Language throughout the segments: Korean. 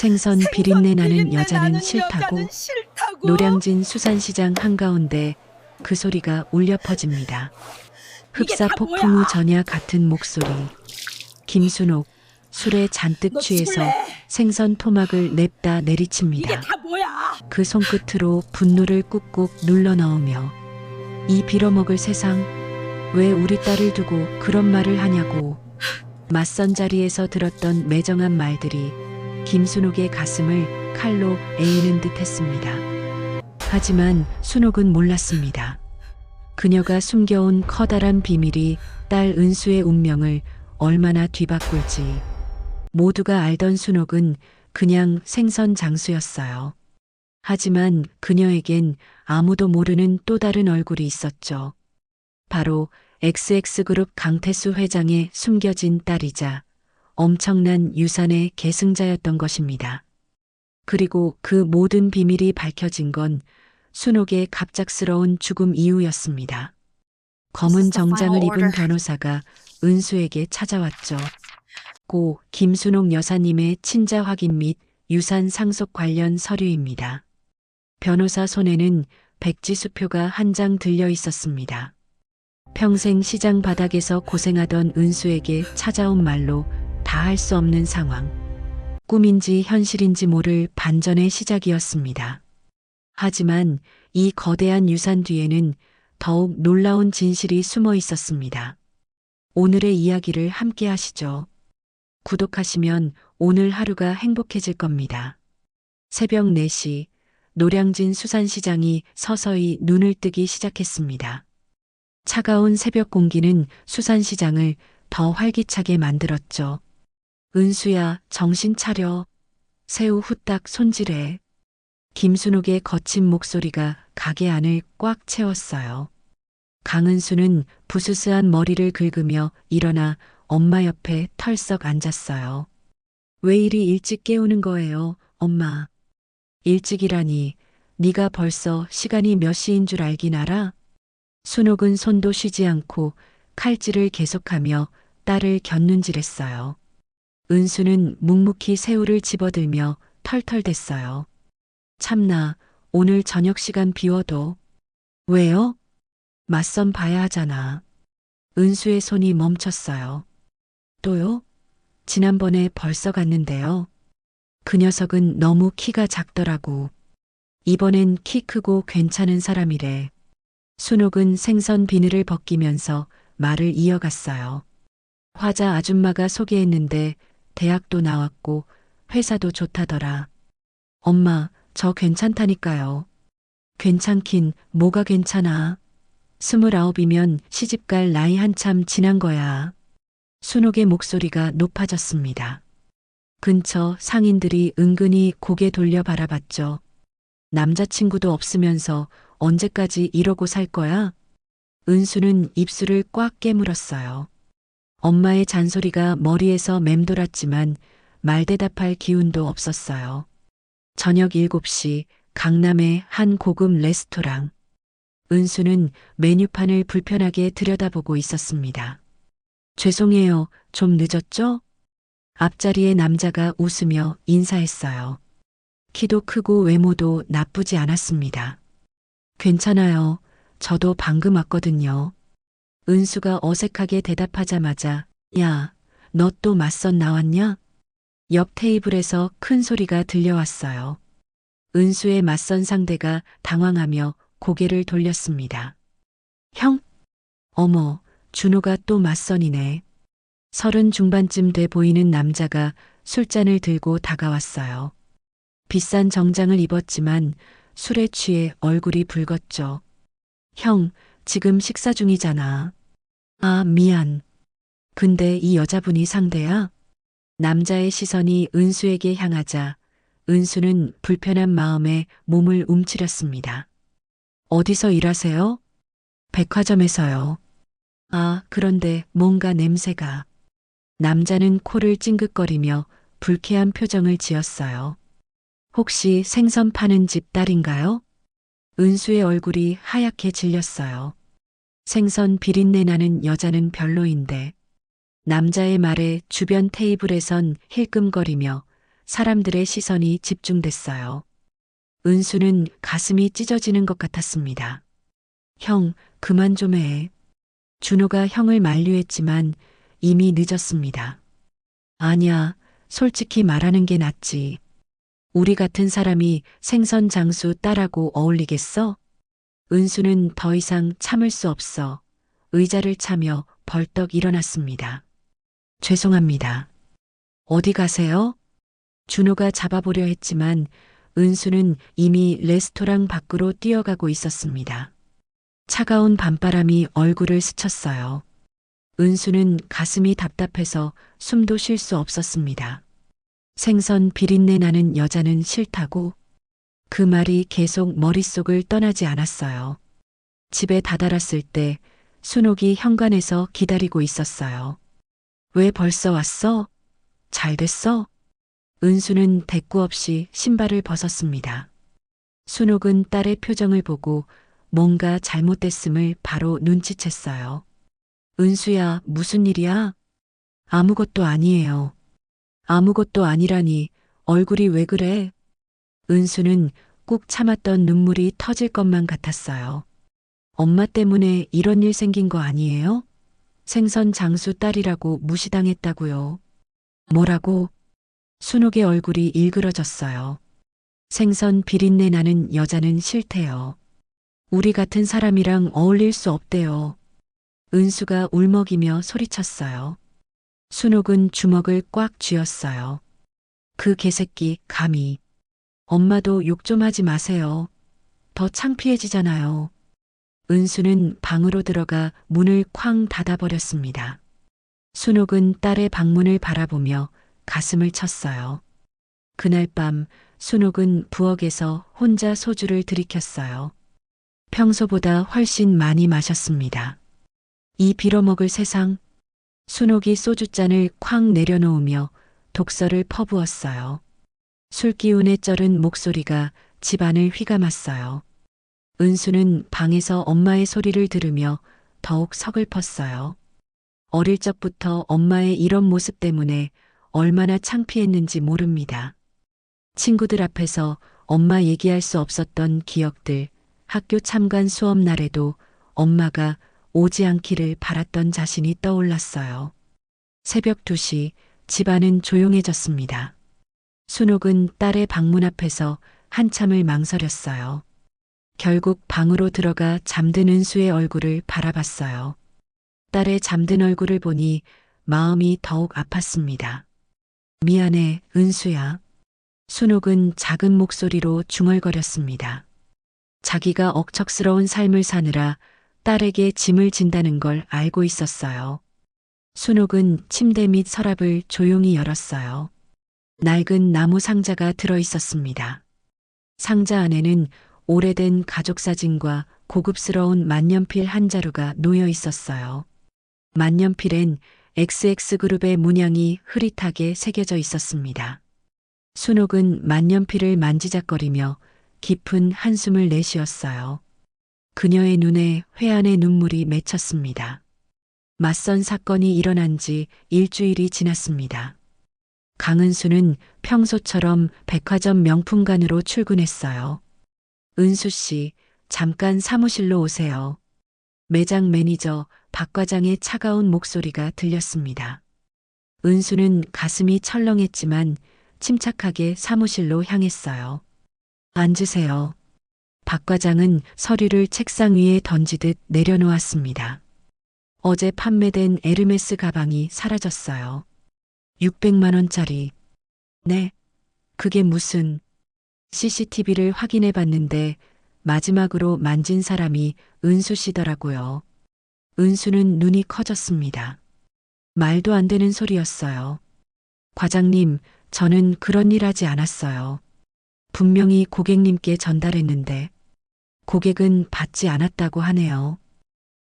생선 비린내 나는 여자는 싫다고. 노량진 수산시장 한가운데 그 소리가 울려 퍼집니다. 이게 흡사 다 폭풍 후 뭐야? 전야 같은 목소리. 김순옥 술에 잔뜩 너 취해서 죽을래? 생선 토막을 냅다 이게 내리칩니다. 다 뭐야? 그 손끝으로 분노를 꾹꾹 눌러 넣으며 이 빌어먹을 세상, 왜 우리 딸을 두고 그런 말을 하냐고. 맞선 자리에서 들었던 매정한 말들이 김순옥의 가슴을 칼로 에이는 듯 했습니다. 하지만 순옥은 몰랐습니다. 그녀가 숨겨온 커다란 비밀이 딸 은수의 운명을 얼마나 뒤바꿀지. 모두가 알던 순옥은 그냥 생선 장수였어요. 하지만 그녀에겐 아무도 모르는 또 다른 얼굴이 있었죠. 바로 XX그룹 강태수 회장의 숨겨진 딸이자 엄청난 유산의 계승자였던 것입니다. 그리고 그 모든 비밀이 밝혀진 건 순옥의 갑작스러운 죽음 이후였습니다. 검은 정장을 입은 변호사가 은수에게 찾아왔죠. 고 김순옥 여사님의 친자 확인 및 유산 상속 관련 서류입니다. 변호사 손에는 백지수표가 한 장 들려 있었습니다. 평생 시장 바닥에서 고생하던 은수에게 찾아온 말로 다 할 수 없는 상황. 꿈인지 현실인지 모를 반전의 시작이었습니다. 하지만 이 거대한 유산 뒤에는 더욱 놀라운 진실이 숨어 있었습니다. 오늘의 이야기를 함께 하시죠. 구독하시면 오늘 하루가 행복해질 겁니다. 새벽 4시 노량진 수산시장이 서서히 눈을 뜨기 시작했습니다. 차가운 새벽 공기는 수산시장을 더 활기차게 만들었죠. 은수야, 정신 차려. 새우 후딱 손질해. 김순옥의 거친 목소리가 가게 안을 꽉 채웠어요. 강은수는 부스스한 머리를 긁으며 일어나 엄마 옆에 털썩 앉았어요. 왜 이리 일찍 깨우는 거예요, 엄마? 일찍이라니, 네가 벌써 시간이 몇 시인 줄 알긴 알아? 순옥은 손도 쉬지 않고 칼질을 계속하며 딸을 곁눈질했어요. 은수는 묵묵히 새우를 집어들며 털털댔어요. 참나, 오늘 저녁 시간 비워둬. 왜요? 맞선 봐야 하잖아. 은수의 손이 멈췄어요. 또요? 지난번에 벌써 갔는데요. 그 녀석은 너무 키가 작더라고. 이번엔 키 크고 괜찮은 사람이래. 순옥은 생선 비늘을 벗기면서 말을 이어갔어요. 화자 아줌마가 소개했는데 대학도 나왔고 회사도 좋다더라. 엄마, 저 괜찮다니까요. 괜찮긴 뭐가 괜찮아. 29이면 시집갈 나이 한참 지난 거야. 순옥의 목소리가 높아졌습니다. 근처 상인들이 은근히 고개 돌려 바라봤죠. 남자친구도 없으면서 언제까지 이러고 살 거야? 은수는 입술을 꽉 깨물었어요. 엄마의 잔소리가 머리에서 맴돌았지만 말대답할 기운도 없었어요. 저녁 7시 강남의 한 고급 레스토랑. 은수는 메뉴판을 불편하게 들여다보고 있었습니다. 죄송해요. 좀 늦었죠? 앞자리의 남자가 웃으며 인사했어요. 키도 크고 외모도 나쁘지 않았습니다. 괜찮아요. 저도 방금 왔거든요. 은수가 어색하게 대답하자마자 야, 너 또 맞선 나왔냐? 옆 테이블에서 큰 소리가 들려왔어요. 은수의 맞선 상대가 당황하며 고개를 돌렸습니다. 형? 어머, 준호가 또 맞선이네. 30 중반쯤 돼 보이는 남자가 술잔을 들고 다가왔어요. 비싼 정장을 입었지만 술에 취해 얼굴이 붉었죠. 형, 지금 식사 중이잖아. 아, 미안. 근데 이 여자분이 상대야? 남자의 시선이 은수에게 향하자 은수는 불편한 마음에 몸을 움츠렸습니다. 어디서 일하세요? 백화점에서요. 아, 그런데 뭔가 냄새가. 남자는 코를 찡긋거리며 불쾌한 표정을 지었어요. 혹시 생선 파는 집 딸인가요? 은수의 얼굴이 하얗게 질렸어요. 생선 비린내 나는 여자는 별로인데 남자의 말에 주변 테이블에선 힐끔거리며 사람들의 시선이 집중됐어요. 은수는 가슴이 찢어지는 것 같았습니다. 형, 그만 좀 해. 준호가 형을 만류했지만 이미 늦었습니다. 아니야, 솔직히 말하는 게 낫지. 우리 같은 사람이 생선 장수 딸하고 어울리겠어? 은수는 더 이상 참을 수 없어 의자를 차며 벌떡 일어났습니다. 죄송합니다. 어디 가세요? 준호가 잡아보려 했지만 은수는 이미 레스토랑 밖으로 뛰어가고 있었습니다. 차가운 밤바람이 얼굴을 스쳤어요. 은수는 가슴이 답답해서 숨도 쉴 수 없었습니다. 생선 비린내 나는 여자는 싫다고 그 말이 계속 머릿속을 떠나지 않았어요. 집에 다다랐을 때 순옥이 현관에서 기다리고 있었어요. 왜 벌써 왔어? 잘 됐어? 은수는 대꾸 없이 신발을 벗었습니다. 순옥은 딸의 표정을 보고 뭔가 잘못됐음을 바로 눈치챘어요. 은수야, 무슨 일이야? 아무것도 아니에요. 아무것도 아니라니, 얼굴이 왜 그래? 은수는 꾹 참았던 눈물이 터질 것만 같았어요. 엄마 때문에 이런 일 생긴 거 아니에요? 생선 장수 딸이라고 무시당했다고요. 뭐라고? 순옥의 얼굴이 일그러졌어요. 생선 비린내 나는 여자는 싫대요. 우리 같은 사람이랑 어울릴 수 없대요. 은수가 울먹이며 소리쳤어요. 순옥은 주먹을 꽉 쥐었어요. 그 개새끼 감히. 엄마도 욕 좀 하지 마세요. 더 창피해지잖아요. 은수는 방으로 들어가 문을 쾅 닫아버렸습니다. 순옥은 딸의 방문을 바라보며 가슴을 쳤어요. 그날 밤 순옥은 부엌에서 혼자 소주를 들이켰어요. 평소보다 훨씬 많이 마셨습니다. 이 빌어먹을 세상. 순옥이 소주잔을 쾅 내려놓으며 독서를 퍼부었어요. 술기운에 쩔은 목소리가 집안을 휘감았어요. 은수는 방에서 엄마의 소리를 들으며 더욱 서글펐어요. 어릴 적부터 엄마의 이런 모습 때문에 얼마나 창피했는지 모릅니다. 친구들 앞에서 엄마 얘기할 수 없었던 기억들, 학교 참관 수업 날에도 엄마가 오지 않기를 바랐던 자신이 떠올랐어요. 새벽 2시 집안은 조용해졌습니다. 순옥은 딸의 방문 앞에서 한참을 망설였어요. 결국 방으로 들어가 잠든 은수의 얼굴을 바라봤어요. 딸의 잠든 얼굴을 보니 마음이 더욱 아팠습니다. 미안해, 은수야. 순옥은 작은 목소리로 중얼거렸습니다. 자기가 억척스러운 삶을 사느라 딸에게 짐을 진다는 걸 알고 있었어요. 순옥은 침대 및 서랍을 조용히 열었어요. 낡은 나무 상자가 들어 있었습니다. 상자 안에는 오래된 가족 사진과 고급스러운 만년필 한 자루가 놓여 있었어요. 만년필엔 XX그룹의 문양이 흐릿하게 새겨져 있었습니다. 순옥은 만년필을 만지작거리며 깊은 한숨을 내쉬었어요. 그녀의 눈에 회한의 눈물이 맺혔습니다. 맞선 사건이 일어난 지 일주일이 지났습니다. 강은수는 평소처럼 백화점 명품관으로 출근했어요. 은수 씨, 잠깐 사무실로 오세요. 매장 매니저 박 과장의 차가운 목소리가 들렸습니다. 은수는 가슴이 철렁했지만 침착하게 사무실로 향했어요. 앉으세요. 박 과장은 서류를 책상 위에 던지듯 내려놓았습니다. 어제 판매된 에르메스 가방이 사라졌어요. 600만 원짜리. 네, 그게 무슨... CCTV를 확인해 봤는데 마지막으로 만진 사람이 은수 씨더라고요. 은수는 눈이 커졌습니다. 말도 안 되는 소리였어요. 과장님, 저는 그런 일 하지 않았어요. 분명히 고객님께 전달했는데 고객은 받지 않았다고 하네요.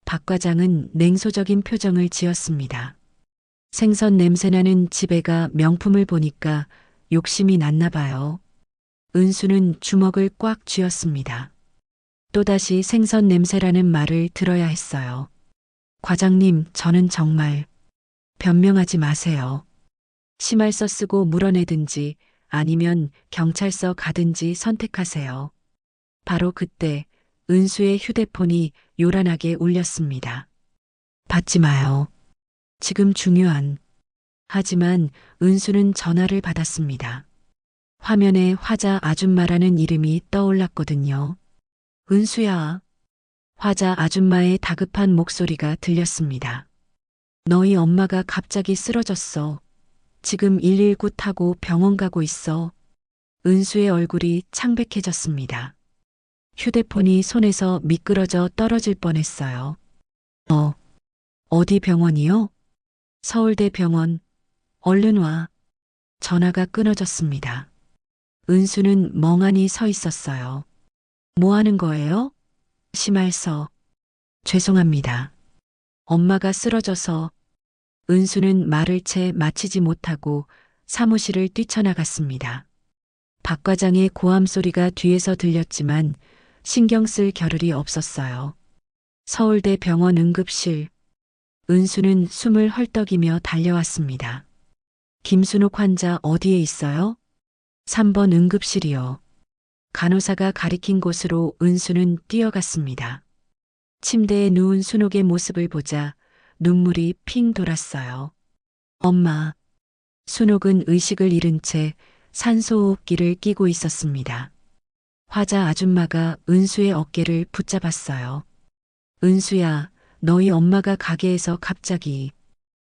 박 과장은 냉소적인 표정을 지었습니다. 생선 냄새나는 집에가 명품을 보니까 욕심이 났나 봐요. 은수는 주먹을 꽉 쥐었습니다. 또다시 생선 냄새라는 말을 들어야 했어요. 과장님, 저는 정말... 변명하지 마세요. 심할서 쓰고 물어내든지 아니면 경찰서 가든지 선택하세요. 바로 그때 은수의 휴대폰이 요란하게 울렸습니다. 받지 마요. 지금 중요한. 하지만 은수는 전화를 받았습니다. 화면에 화자 아줌마라는 이름이 떠올랐거든요. 은수야. 화자 아줌마의 다급한 목소리가 들렸습니다. 너희 엄마가 갑자기 쓰러졌어. 지금 119 타고 병원 가고 있어. 은수의 얼굴이 창백해졌습니다. 휴대폰이 손에서 미끄러져 떨어질 뻔했어요. 어디 병원이요? 서울대병원. 얼른 와. 전화가 끊어졌습니다. 은수는 멍하니 서 있었어요. 뭐 하는 거예요? 심할서. 죄송합니다. 엄마가 쓰러져서. 은수는 말을 채 마치지 못하고 사무실을 뛰쳐나갔습니다. 박 과장의 고함 소리가 뒤에서 들렸지만 신경 쓸 겨를이 없었어요. 서울대 병원 응급실. 은수는 숨을 헐떡이며 달려왔습니다. 김순옥 환자 어디에 있어요? 3번 응급실이요. 간호사가 가리킨 곳으로 은수는 뛰어갔습니다. 침대에 누운 순옥의 모습을 보자 눈물이 핑 돌았어요. 엄마. 순옥은 의식을 잃은 채 산소호흡기를 끼고 있었습니다. 화자 아줌마가 은수의 어깨를 붙잡았어요. 은수야, 너희 엄마가 가게에서 갑자기.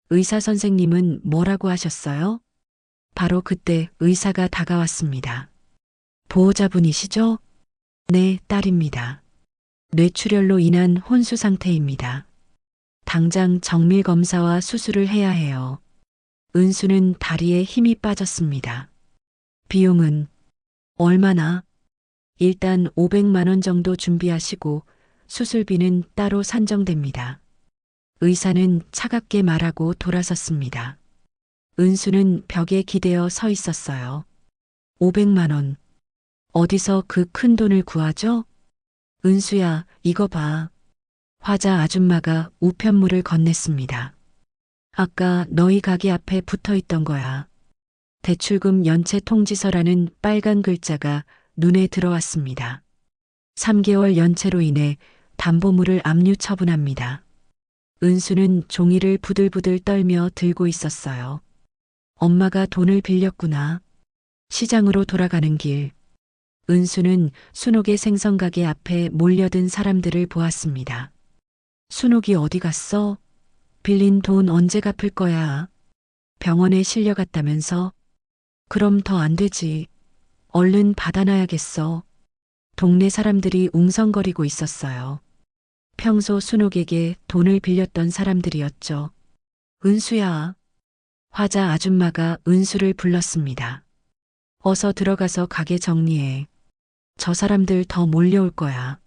의사 선생님은 뭐라고 하셨어요? 바로 그때 의사가 다가왔습니다. 보호자분이시죠? 네, 딸입니다. 뇌출혈로 인한 혼수 상태입니다. 당장 정밀 검사와 수술을 해야 해요. 은수는 다리에 힘이 빠졌습니다. 비용은 얼마나? 일단 500만 원 정도 준비하시고 수술비는 따로 산정됩니다. 의사는 차갑게 말하고 돌아섰습니다. 은수는 벽에 기대어 서 있었어요. 500만 원. 어디서 그 큰 돈을 구하죠? 은수야, 이거 봐. 화자 아줌마가 우편물을 건넸습니다. 아까 너희 가게 앞에 붙어 있던 거야. 대출금 연체 통지서라는 빨간 글자가 눈에 들어왔습니다. 3개월 연체로 인해 담보물을 압류 처분합니다. 은수는 종이를 부들부들 떨며 들고 있었어요. 엄마가 돈을 빌렸구나. 시장으로 돌아가는 길. 은수는 순옥의 생선가게 앞에 몰려든 사람들을 보았습니다. 순옥이 어디 갔어? 빌린 돈 언제 갚을 거야? 병원에 실려갔다면서? 그럼 더 안 되지. 얼른 받아놔야겠어. 동네 사람들이 웅성거리고 있었어요. 평소 순옥에게 돈을 빌렸던 사람들이었죠. 은수야. 화자 아줌마가 은수를 불렀습니다. 어서 들어가서 가게 정리해. 저 사람들 더 몰려올 거야.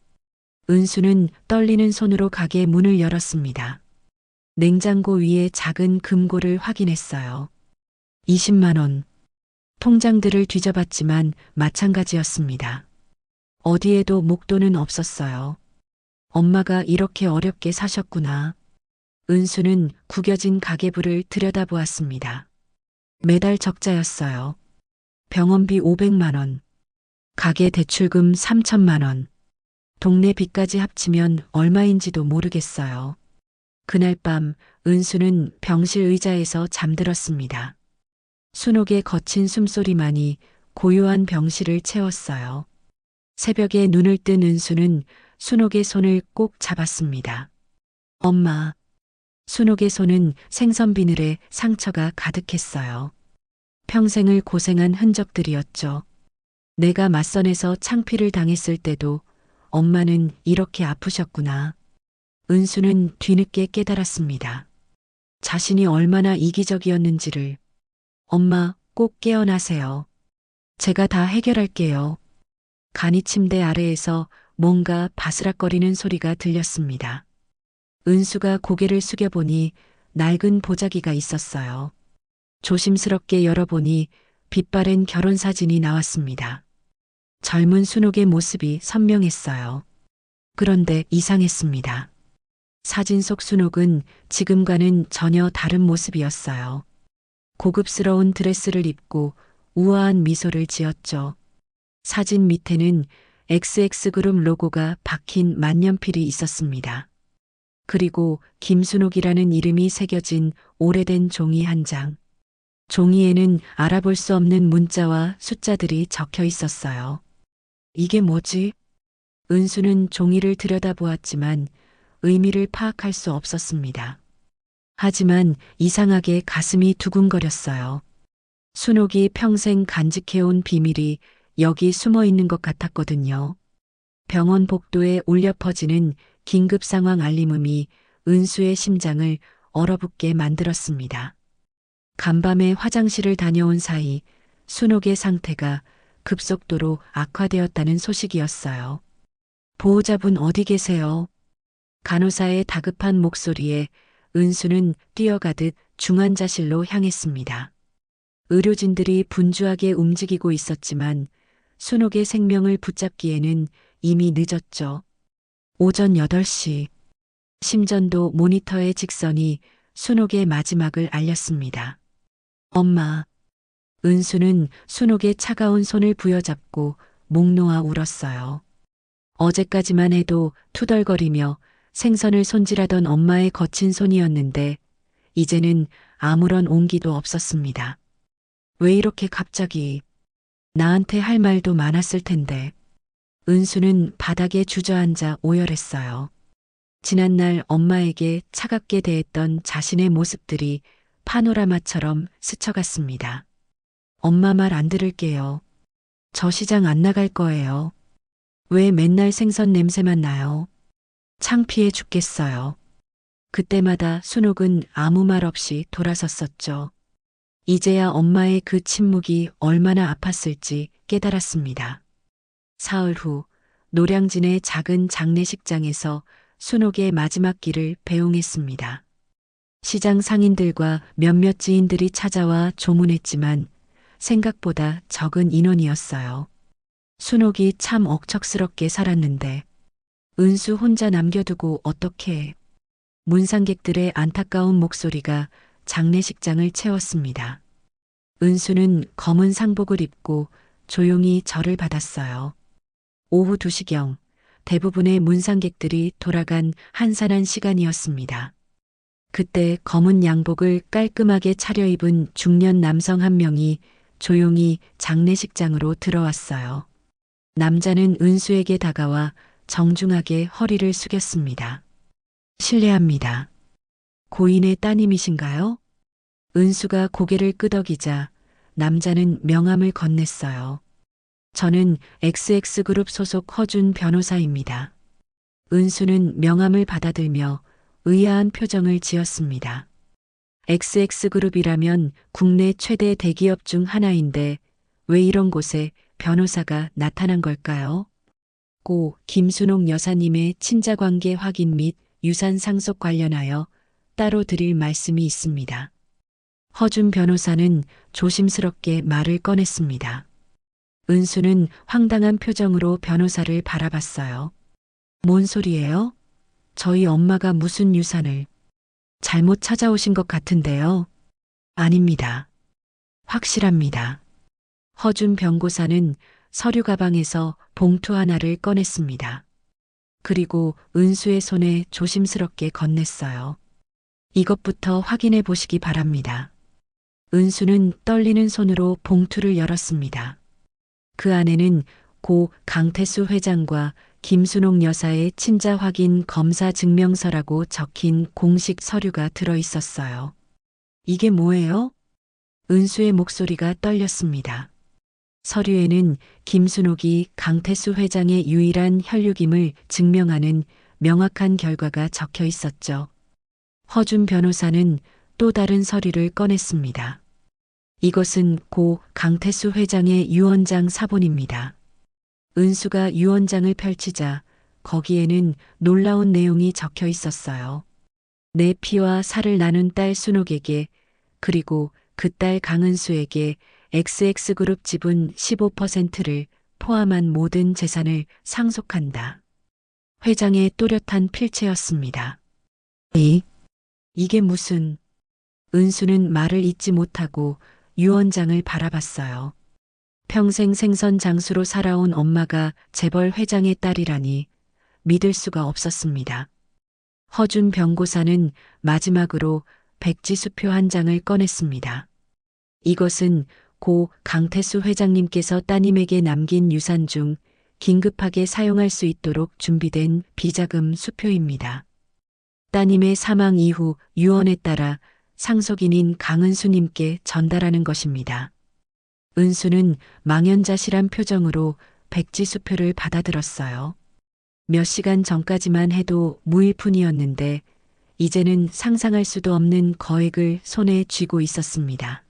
은수는 떨리는 손으로 가게 문을 열었습니다. 냉장고 위에 작은 금고를 확인했어요. 20만 원. 통장들을 뒤져봤지만 마찬가지였습니다. 어디에도 목돈은 없었어요. 엄마가 이렇게 어렵게 사셨구나. 은수는 구겨진 가계부를 들여다보았습니다. 매달 적자였어요. 병원비 500만 원. 가게 대출금 3천만 원. 동네 빚까지 합치면 얼마인지도 모르겠어요. 그날 밤 은수는 병실 의자에서 잠들었습니다. 순옥의 거친 숨소리만이 고요한 병실을 채웠어요. 새벽에 눈을 뜬 은수는 순옥의 손을 꼭 잡았습니다. 엄마. 순옥의 손은 생선 비늘에 상처가 가득했어요. 평생을 고생한 흔적들이었죠. 내가 맞선에서 창피를 당했을 때도 엄마는 이렇게 아프셨구나. 은수는 뒤늦게 깨달았습니다. 자신이 얼마나 이기적이었는지를. 엄마, 꼭 깨어나세요. 제가 다 해결할게요. 간이 침대 아래에서 뭔가 바스락거리는 소리가 들렸습니다. 은수가 고개를 숙여보니 낡은 보자기가 있었어요. 조심스럽게 열어보니 빛바랜 결혼사진이 나왔습니다. 젊은 순옥의 모습이 선명했어요. 그런데 이상했습니다. 사진 속 순옥은 지금과는 전혀 다른 모습이었어요. 고급스러운 드레스를 입고 우아한 미소를 지었죠. 사진 밑에는 XX그룹 로고가 박힌 만년필이 있었습니다. 그리고 김순옥이라는 이름이 새겨진 오래된 종이 한 장. 종이에는 알아볼 수 없는 문자와 숫자들이 적혀 있었어요. 이게 뭐지? 은수는 종이를 들여다보았지만 의미를 파악할 수 없었습니다. 하지만 이상하게 가슴이 두근거렸어요. 순옥이 평생 간직해온 비밀이 여기 숨어 있는 것 같았거든요. 병원 복도에 울려 퍼지는 긴급 상황 알림음이 은수의 심장을 얼어붙게 만들었습니다. 간밤에 화장실을 다녀온 사이 순옥의 상태가 급속도로 악화되었다는 소식이었어요. 보호자분 어디 계세요? 간호사의 다급한 목소리에 은수는 뛰어가듯 중환자실로 향했습니다. 의료진들이 분주하게 움직이고 있었지만 순옥의 생명을 붙잡기에는 이미 늦었죠. 오전 8시 심전도 모니터의 직선이 순옥의 마지막을 알렸습니다. 엄마. 은수는 순옥의 차가운 손을 부여잡고 목 놓아 울었어요. 어제까지만 해도 투덜거리며 생선을 손질하던 엄마의 거친 손이었는데 이제는 아무런 온기도 없었습니다. 왜 이렇게 갑자기? 나한테 할 말도 많았을 텐데. 은수는 바닥에 주저앉아 오열했어요. 지난날 엄마에게 차갑게 대했던 자신의 모습들이 파노라마처럼 스쳐갔습니다. 엄마 말 안 들을게요. 저 시장 안 나갈 거예요. 왜 맨날 생선 냄새만 나요? 창피해 죽겠어요. 그때마다 순옥은 아무 말 없이 돌아섰었죠. 이제야 엄마의 그 침묵이 얼마나 아팠을지 깨달았습니다. 사흘 후 노량진의 작은 장례식장에서 순옥의 마지막 길을 배웅했습니다. 시장 상인들과 몇몇 지인들이 찾아와 조문했지만 생각보다 적은 인원이었어요. 순옥이 참 억척스럽게 살았는데 은수 혼자 남겨두고 어떡해. 문상객들의 안타까운 목소리가 장례식장을 채웠습니다. 은수는 검은 상복을 입고 조용히 절을 받았어요. 오후 2시경 대부분의 문상객들이 돌아간 한산한 시간이었습니다. 그때 검은 양복을 깔끔하게 차려입은 중년 남성 한 명이 조용히 장례식장으로 들어왔어요. 남자는 은수에게 다가와 정중하게 허리를 숙였습니다. 실례합니다. 고인의 따님이신가요? 은수가 고개를 끄덕이자 남자는 명함을 건넸어요. 저는 XX그룹 소속 허준 변호사입니다. 은수는 명함을 받아들며 의아한 표정을 지었습니다. XX그룹이라면 국내 최대 대기업 중 하나인데 왜 이런 곳에 변호사가 나타난 걸까요? 고 김순옥 여사님의 친자관계 확인 및 유산 상속 관련하여 따로 드릴 말씀이 있습니다. 허준 변호사는 조심스럽게 말을 꺼냈습니다. 은수는 황당한 표정으로 변호사를 바라봤어요. 뭔 소리예요? 저희 엄마가 무슨 유산을 잘못 찾아오신 것 같은데요. 아닙니다. 확실합니다. 허준 변고사는 서류 가방에서 봉투 하나를 꺼냈습니다. 그리고 은수의 손에 조심스럽게 건넸어요. 이것부터 확인해 보시기 바랍니다. 은수는 떨리는 손으로 봉투를 열었습니다. 그 안에는 고 강태수 회장과 김순옥 여사의 친자 확인 검사 증명서라고 적힌 공식 서류가 들어 있었어요. 이게 뭐예요? 은수의 목소리가 떨렸습니다. 서류에는 김순옥이 강태수 회장의 유일한 혈육임을 증명하는 명확한 결과가 적혀 있었죠. 허준 변호사는 또 다른 서류를 꺼냈습니다. 이것은 고 강태수 회장의 유언장 사본입니다. 은수가 유언장을 펼치자 거기에는 놀라운 내용이 적혀 있었어요. 내 피와 살을 나눈 딸 순옥에게 그리고 그 딸 강은수에게 XX그룹 지분 15%를 포함한 모든 재산을 상속한다. 회장의 또렷한 필체였습니다. 이게 무슨... 은수는 말을 잇지 못하고 유언장을 바라봤어요. 평생 생선 장수로 살아온 엄마가 재벌 회장의 딸이라니 믿을 수가 없었습니다. 허준 병고사는 마지막으로 백지수표 한 장을 꺼냈습니다. 이것은 고 강태수 회장님께서 따님에게 남긴 유산 중 긴급하게 사용할 수 있도록 준비된 비자금 수표입니다. 따님의 사망 이후 유언에 따라 상속인인 강은수님께 전달하는 것입니다. 은수는 망연자실한 표정으로 백지수표를 받아들었어요. 몇 시간 전까지만 해도 무일푼이었는데 이제는 상상할 수도 없는 거액을 손에 쥐고 있었습니다.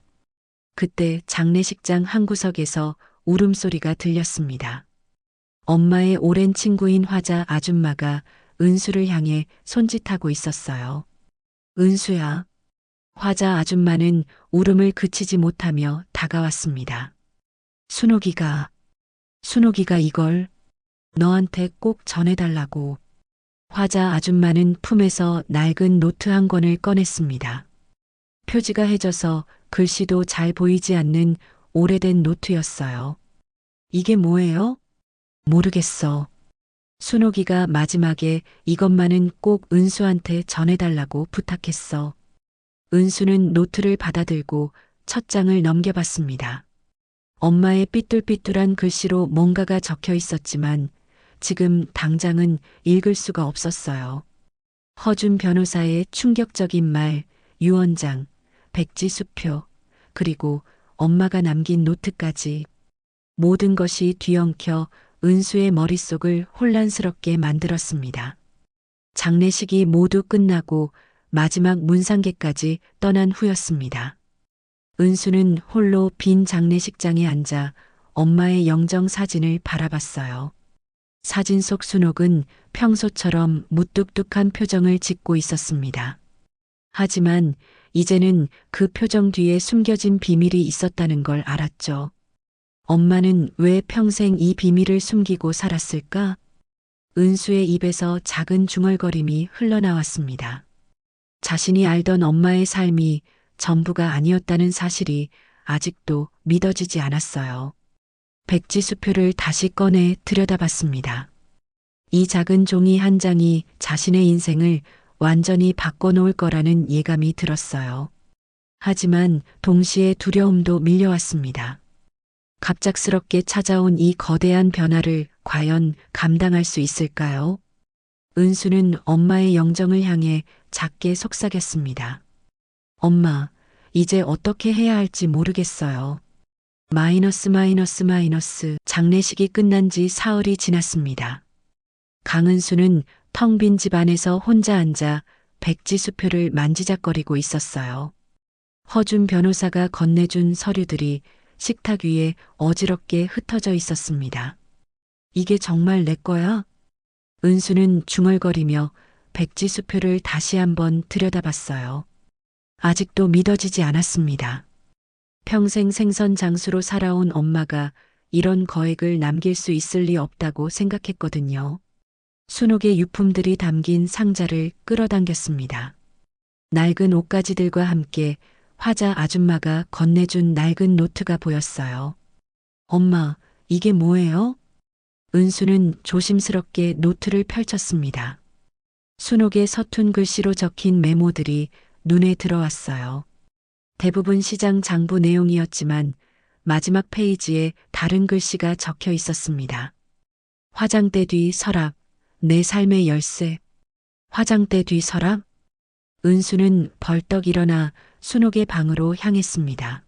그때 장례식장 한 구석에서 울음소리가 들렸습니다. 엄마의 오랜 친구인 화자 아줌마가 은수를 향해 손짓하고 있었어요. 은수야. 화자 아줌마는 울음을 그치지 못하며 다가왔습니다. 순옥이가 이걸 너한테 꼭 전해달라고. 화자 아줌마는 품에서 낡은 노트 한 권을 꺼냈습니다. 표지가 해져서 글씨도 잘 보이지 않는 오래된 노트였어요. 이게 뭐예요? 모르겠어. 순옥이가 마지막에 이것만은 꼭 은수한테 전해달라고 부탁했어. 은수는 노트를 받아들고 첫 장을 넘겨봤습니다. 엄마의 삐뚤삐뚤한 글씨로 뭔가가 적혀 있었지만 지금 당장은 읽을 수가 없었어요. 허준 변호사의 충격적인 말, 유언장, 백지수표, 그리고 엄마가 남긴 노트까지 모든 것이 뒤엉켜 은수의 머릿속을 혼란스럽게 만들었습니다. 장례식이 모두 끝나고 마지막 문상계까지 떠난 후였습니다. 은수는 홀로 빈 장례식장에 앉아 엄마의 영정 사진을 바라봤어요. 사진 속 순옥은 평소처럼 무뚝뚝한 표정을 짓고 있었습니다. 하지만 이제는 그 표정 뒤에 숨겨진 비밀이 있었다는 걸 알았죠. 엄마는 왜 평생 이 비밀을 숨기고 살았을까? 은수의 입에서 작은 중얼거림이 흘러나왔습니다. 자신이 알던 엄마의 삶이 전부가 아니었다는 사실이 아직도 믿어지지 않았어요. 백지수표를 다시 꺼내 들여다봤습니다. 이 작은 종이 한 장이 자신의 인생을 완전히 바꿔놓을 거라는 예감이 들었어요. 하지만 동시에 두려움도 밀려왔습니다. 갑작스럽게 찾아온 이 거대한 변화를 과연 감당할 수 있을까요? 은수는 엄마의 영정을 향해 작게 속삭였습니다. 엄마, 이제 어떻게 해야 할지 모르겠어요. 마이너스. 장례식이 끝난 지 사흘이 지났습니다. 강은수는 텅 빈 집안에서 혼자 앉아 백지수표를 만지작거리고 있었어요. 허준 변호사가 건네준 서류들이 식탁 위에 어지럽게 흩어져 있었습니다. 이게 정말 내 거야? 은수는 중얼거리며 백지수표를 다시 한번 들여다봤어요. 아직도 믿어지지 않았습니다. 평생 생선 장수로 살아온 엄마가 이런 거액을 남길 수 있을 리 없다고 생각했거든요. 순옥의 유품들이 담긴 상자를 끌어당겼습니다. 낡은 옷가지들과 함께 화자 아줌마가 건네준 낡은 노트가 보였어요. 엄마, 이게 뭐예요? 은수는 조심스럽게 노트를 펼쳤습니다. 순옥의 서툰 글씨로 적힌 메모들이 눈에 들어왔어요. 대부분 시장 장부 내용이었지만 마지막 페이지에 다른 글씨가 적혀 있었습니다. 화장대 뒤 서랍, 내 삶의 열쇠. 화장대 뒤 서랍? 은수는 벌떡 일어나 순옥의 방으로 향했습니다.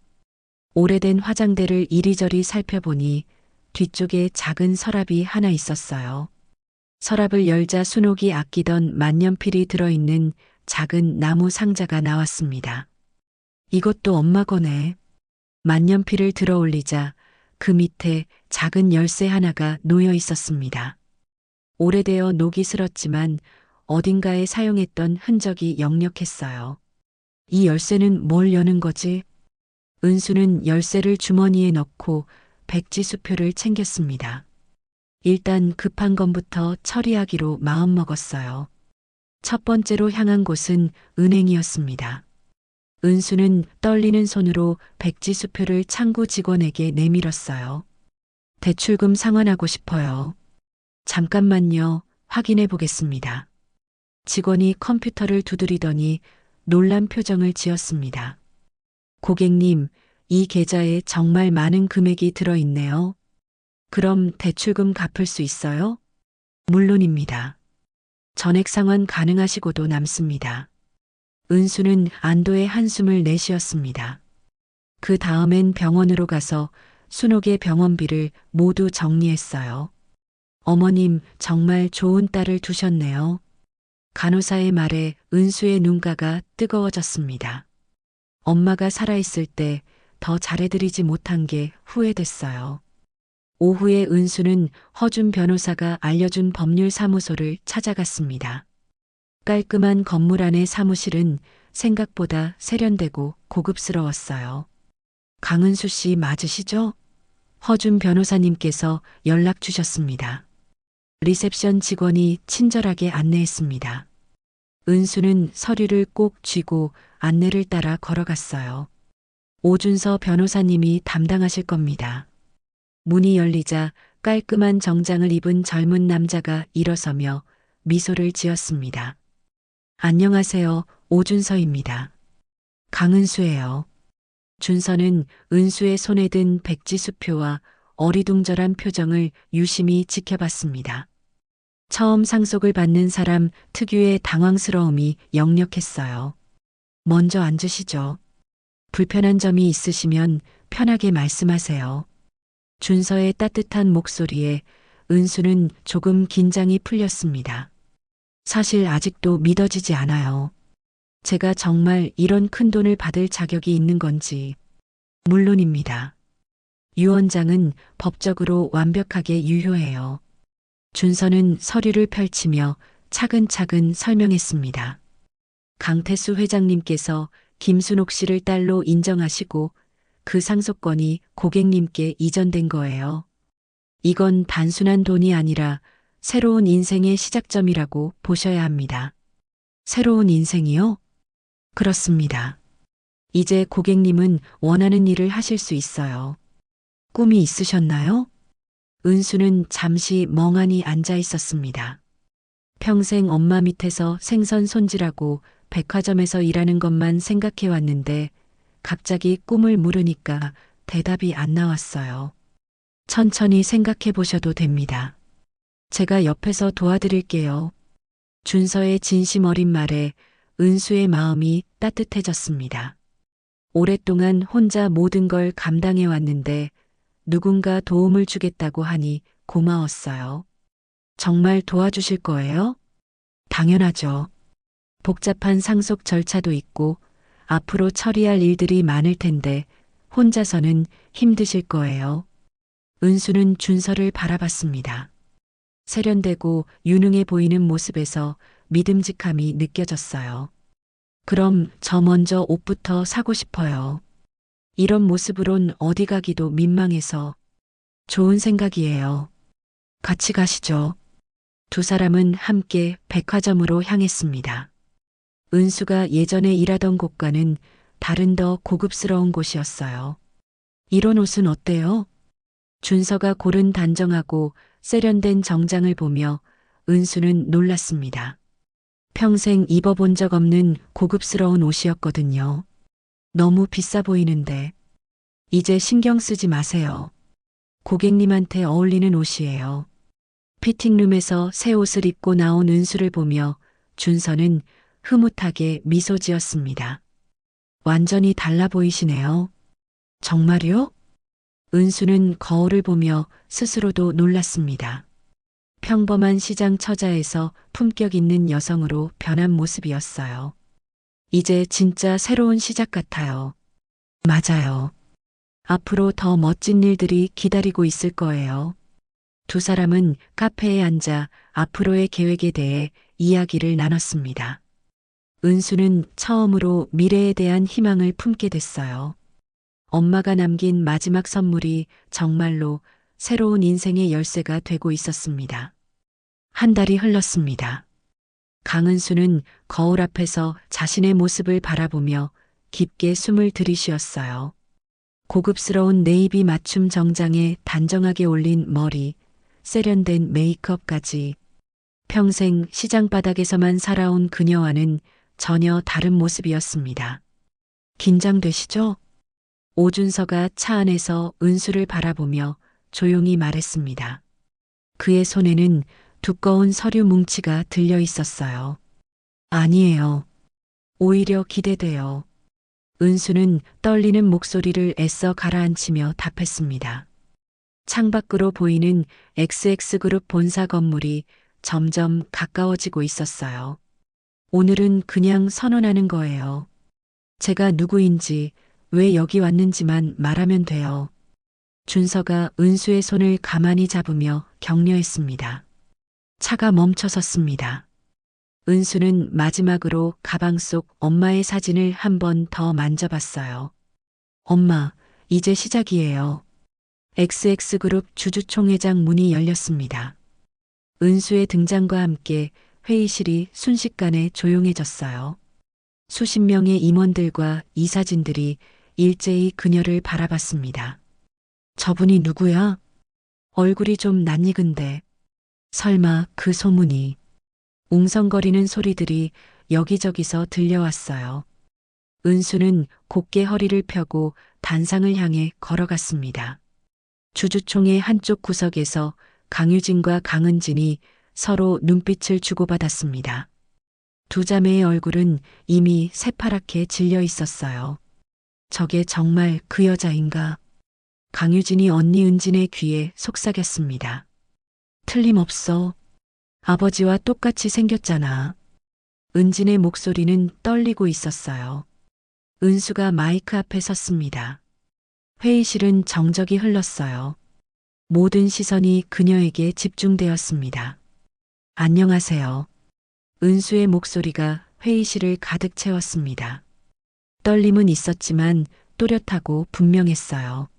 오래된 화장대를 이리저리 살펴보니 뒤쪽에 작은 서랍이 하나 있었어요. 서랍을 열자 순옥이 아끼던 만년필이 들어있는 작은 나무 상자가 나왔습니다. 이것도 엄마 거네. 만년필을 들어 올리자 그 밑에 작은 열쇠 하나가 놓여 있었습니다. 오래되어 녹이 슬었지만 어딘가에 사용했던 흔적이 역력했어요. 이 열쇠는 뭘 여는 거지? 은수는 열쇠를 주머니에 넣고 백지수표를 챙겼습니다. 일단 급한 건부터 처리하기로 마음먹었어요. 첫 번째로 향한 곳은 은행이었습니다. 은수는 떨리는 손으로 백지 수표를 창구 직원에게 내밀었어요. 대출금 상환하고 싶어요. 잠깐만요. 확인해 보겠습니다. 직원이 컴퓨터를 두드리더니 놀란 표정을 지었습니다. 고객님, 이 계좌에 정말 많은 금액이 들어있네요. 그럼 대출금 갚을 수 있어요? 물론입니다. 전액 상환 가능하시고도 남습니다. 은수는 안도의 한숨을 내쉬었습니다. 그 다음엔 병원으로 가서 순옥의 병원비를 모두 정리했어요. 어머님, 정말 좋은 딸을 두셨네요. 간호사의 말에 은수의 눈가가 뜨거워졌습니다. 엄마가 살아있을 때 더 잘해드리지 못한 게 후회됐어요. 오후에 은수는 허준 변호사가 알려준 법률사무소를 찾아갔습니다. 깔끔한 건물 안의 사무실은 생각보다 세련되고 고급스러웠어요. 강은수 씨 맞으시죠? 허준 변호사님께서 연락 주셨습니다. 리셉션 직원이 친절하게 안내했습니다. 은수는 서류를 꼭 쥐고 안내를 따라 걸어갔어요. 오준서 변호사님이 담당하실 겁니다. 문이 열리자 깔끔한 정장을 입은 젊은 남자가 일어서며 미소를 지었습니다. 안녕하세요. 오준서입니다. 강은수예요. 준서는 은수의 손에 든 백지수표와 어리둥절한 표정을 유심히 지켜봤습니다. 처음 상속을 받는 사람 특유의 당황스러움이 역력했어요. 먼저 앉으시죠. 불편한 점이 있으시면 편하게 말씀하세요. 준서의 따뜻한 목소리에 은수는 조금 긴장이 풀렸습니다. 사실 아직도 믿어지지 않아요. 제가 정말 이런 큰 돈을 받을 자격이 있는 건지. 물론입니다. 유언장은 법적으로 완벽하게 유효해요. 준서는 서류를 펼치며 차근차근 설명했습니다. 강태수 회장님께서 김순옥 씨를 딸로 인정하시고 그 상속권이 고객님께 이전된 거예요. 이건 단순한 돈이 아니라 새로운 인생의 시작점이라고 보셔야 합니다. 새로운 인생이요? 그렇습니다. 이제 고객님은 원하는 일을 하실 수 있어요. 꿈이 있으셨나요? 은수는 잠시 멍하니 앉아 있었습니다. 평생 엄마 밑에서 생선 손질하고 백화점에서 일하는 것만 생각해 왔는데 갑자기 꿈을 물으니까 대답이 안 나왔어요. 천천히 생각해 보셔도 됩니다. 제가 옆에서 도와드릴게요. 준서의 진심 어린 말에 은수의 마음이 따뜻해졌습니다. 오랫동안 혼자 모든 걸 감당해 왔는데 누군가 도움을 주겠다고 하니 고마웠어요. 정말 도와주실 거예요? 당연하죠. 복잡한 상속 절차도 있고 앞으로 처리할 일들이 많을 텐데 혼자서는 힘드실 거예요. 은수는 준서를 바라봤습니다. 세련되고 유능해 보이는 모습에서 믿음직함이 느껴졌어요. 그럼 저 먼저 옷부터 사고 싶어요. 이런 모습으론 어디 가기도 민망해서. 좋은 생각이에요. 같이 가시죠. 두 사람은 함께 백화점으로 향했습니다. 은수가 예전에 일하던 곳과는 다른 더 고급스러운 곳이었어요. 이런 옷은 어때요? 준서가 고른 단정하고 세련된 정장을 보며 은수는 놀랐습니다. 평생 입어본 적 없는 고급스러운 옷이었거든요. 너무 비싸 보이는데. 이제 신경 쓰지 마세요. 고객님한테 어울리는 옷이에요. 피팅룸에서 새 옷을 입고 나온 은수를 보며 준서는 흐뭇하게 미소 지었습니다. 완전히 달라 보이시네요. 정말요? 은수는 거울을 보며 스스로도 놀랐습니다. 평범한 시장 처자에서 품격 있는 여성으로 변한 모습이었어요. 이제 진짜 새로운 시작 같아요. 맞아요. 앞으로 더 멋진 일들이 기다리고 있을 거예요. 두 사람은 카페에 앉아 앞으로의 계획에 대해 이야기를 나눴습니다. 은수는 처음으로 미래에 대한 희망을 품게 됐어요. 엄마가 남긴 마지막 선물이 정말로 새로운 인생의 열쇠가 되고 있었습니다. 한 달이 흘렀습니다. 강은수는 거울 앞에서 자신의 모습을 바라보며 깊게 숨을 들이쉬었어요. 고급스러운 네이비 맞춤 정장에 단정하게 올린 머리, 세련된 메이크업까지 평생 시장 바닥에서만 살아온 그녀와는 전혀 다른 모습이었습니다. 긴장되시죠? 오준서가 차 안에서 은수를 바라보며 조용히 말했습니다. 그의 손에는 두꺼운 서류 뭉치가 들려 있었어요. 아니에요. 오히려 기대돼요. 은수는 떨리는 목소리를 애써 가라앉히며 답했습니다. 창밖으로 보이는 XX그룹 본사 건물이 점점 가까워지고 있었어요. 오늘은 그냥 선언하는 거예요. 제가 누구인지, 왜 여기 왔는지만 말하면 돼요. 준서가 은수의 손을 가만히 잡으며 격려했습니다. 차가 멈춰섰습니다. 은수는 마지막으로 가방 속 엄마의 사진을 한 번 더 만져봤어요. 엄마, 이제 시작이에요. XX그룹 주주총회장 문이 열렸습니다. 은수의 등장과 함께 회의실이 순식간에 조용해졌어요. 수십 명의 임원들과 이사진들이 일제히 그녀를 바라봤습니다. 저분이 누구야? 얼굴이 좀 낯익은데. 설마 그 소문이. 웅성거리는 소리들이 여기저기서 들려왔어요. 은수는 곧게 허리를 펴고 단상을 향해 걸어갔습니다. 주주총회 한쪽 구석에서 강유진과 강은진이 서로 눈빛을 주고받았습니다. 두 자매의 얼굴은 이미 새파랗게 질려 있었어요. 저게 정말 그 여자인가? 강유진이 언니 은진의 귀에 속삭였습니다. 틀림없어. 아버지와 똑같이 생겼잖아. 은진의 목소리는 떨리고 있었어요. 은수가 마이크 앞에 섰습니다. 회의실은 정적이 흘렀어요. 모든 시선이 그녀에게 집중되었습니다. 안녕하세요. 은수의 목소리가 회의실을 가득 채웠습니다. 떨림은 있었지만 또렷하고 분명했어요.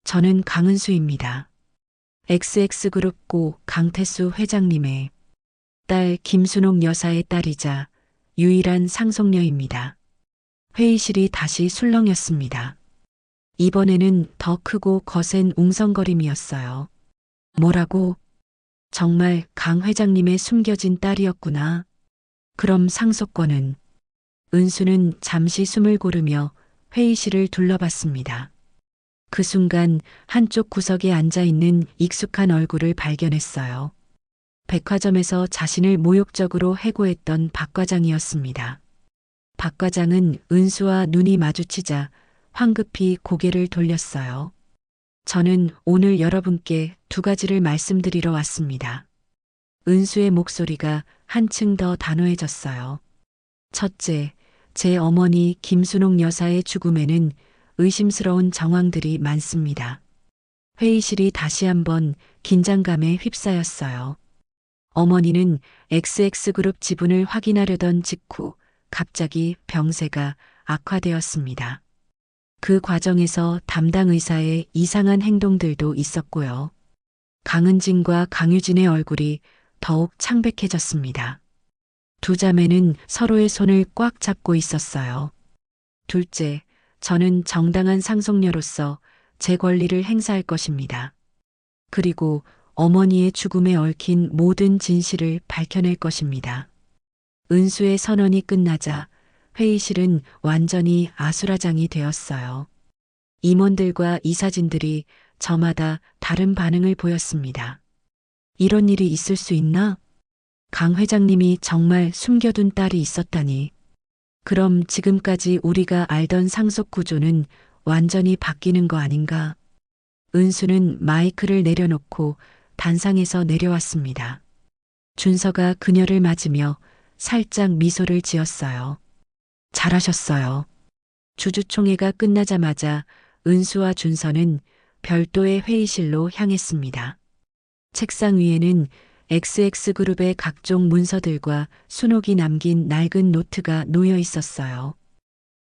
저는 강은수입니다. XX그룹 고 강태수 회장님의 딸 김순옥 여사의 딸이자 유일한 상속녀입니다. 회의실이 다시 술렁였습니다. 이번에는 더 크고 거센 웅성거림이었어요. 뭐라고? 정말 강 회장님의 숨겨진 딸이었구나. 그럼 상속권은? 은수는 잠시 숨을 고르며 회의실을 둘러봤습니다. 그 순간 한쪽 구석에 앉아 있는 익숙한 얼굴을 발견했어요. 백화점에서 자신을 모욕적으로 해고했던 박 과장이었습니다. 박 과장은 은수와 눈이 마주치자 황급히 고개를 돌렸어요. 저는 오늘 여러분께 두 가지를 말씀드리러 왔습니다. 은수의 목소리가 한층 더 단호해졌어요. 첫째, 제 어머니 김순옥 여사의 죽음에는 의심스러운 정황들이 많습니다. 회의실이 다시 한번 긴장감에 휩싸였어요. 어머니는 XX그룹 지분을 확인하려던 직후 갑자기 병세가 악화되었습니다. 그 과정에서 담당 의사의 이상한 행동들도 있었고요. 강은진과 강유진의 얼굴이 더욱 창백해졌습니다. 두 자매는 서로의 손을 꽉 잡고 있었어요. 둘째, 저는 정당한 상속녀로서 제 권리를 행사할 것입니다. 그리고 어머니의 죽음에 얽힌 모든 진실을 밝혀낼 것입니다. 은수의 선언이 끝나자 회의실은 완전히 아수라장이 되었어요. 임원들과 이사진들이 저마다 다른 반응을 보였습니다. 이런 일이 있을 수 있나? 강 회장님이 정말 숨겨둔 딸이 있었다니. 그럼 지금까지 우리가 알던 상속 구조는 완전히 바뀌는 거 아닌가? 은수는 마이크를 내려놓고 단상에서 내려왔습니다. 준서가 그녀를 맞으며 살짝 미소를 지었어요. 잘하셨어요. 주주총회가 끝나자마자 은수와 준서는 별도의 회의실로 향했습니다. 책상 위에는 XX그룹의 각종 문서들과 순옥이 남긴 낡은 노트가 놓여 있었어요.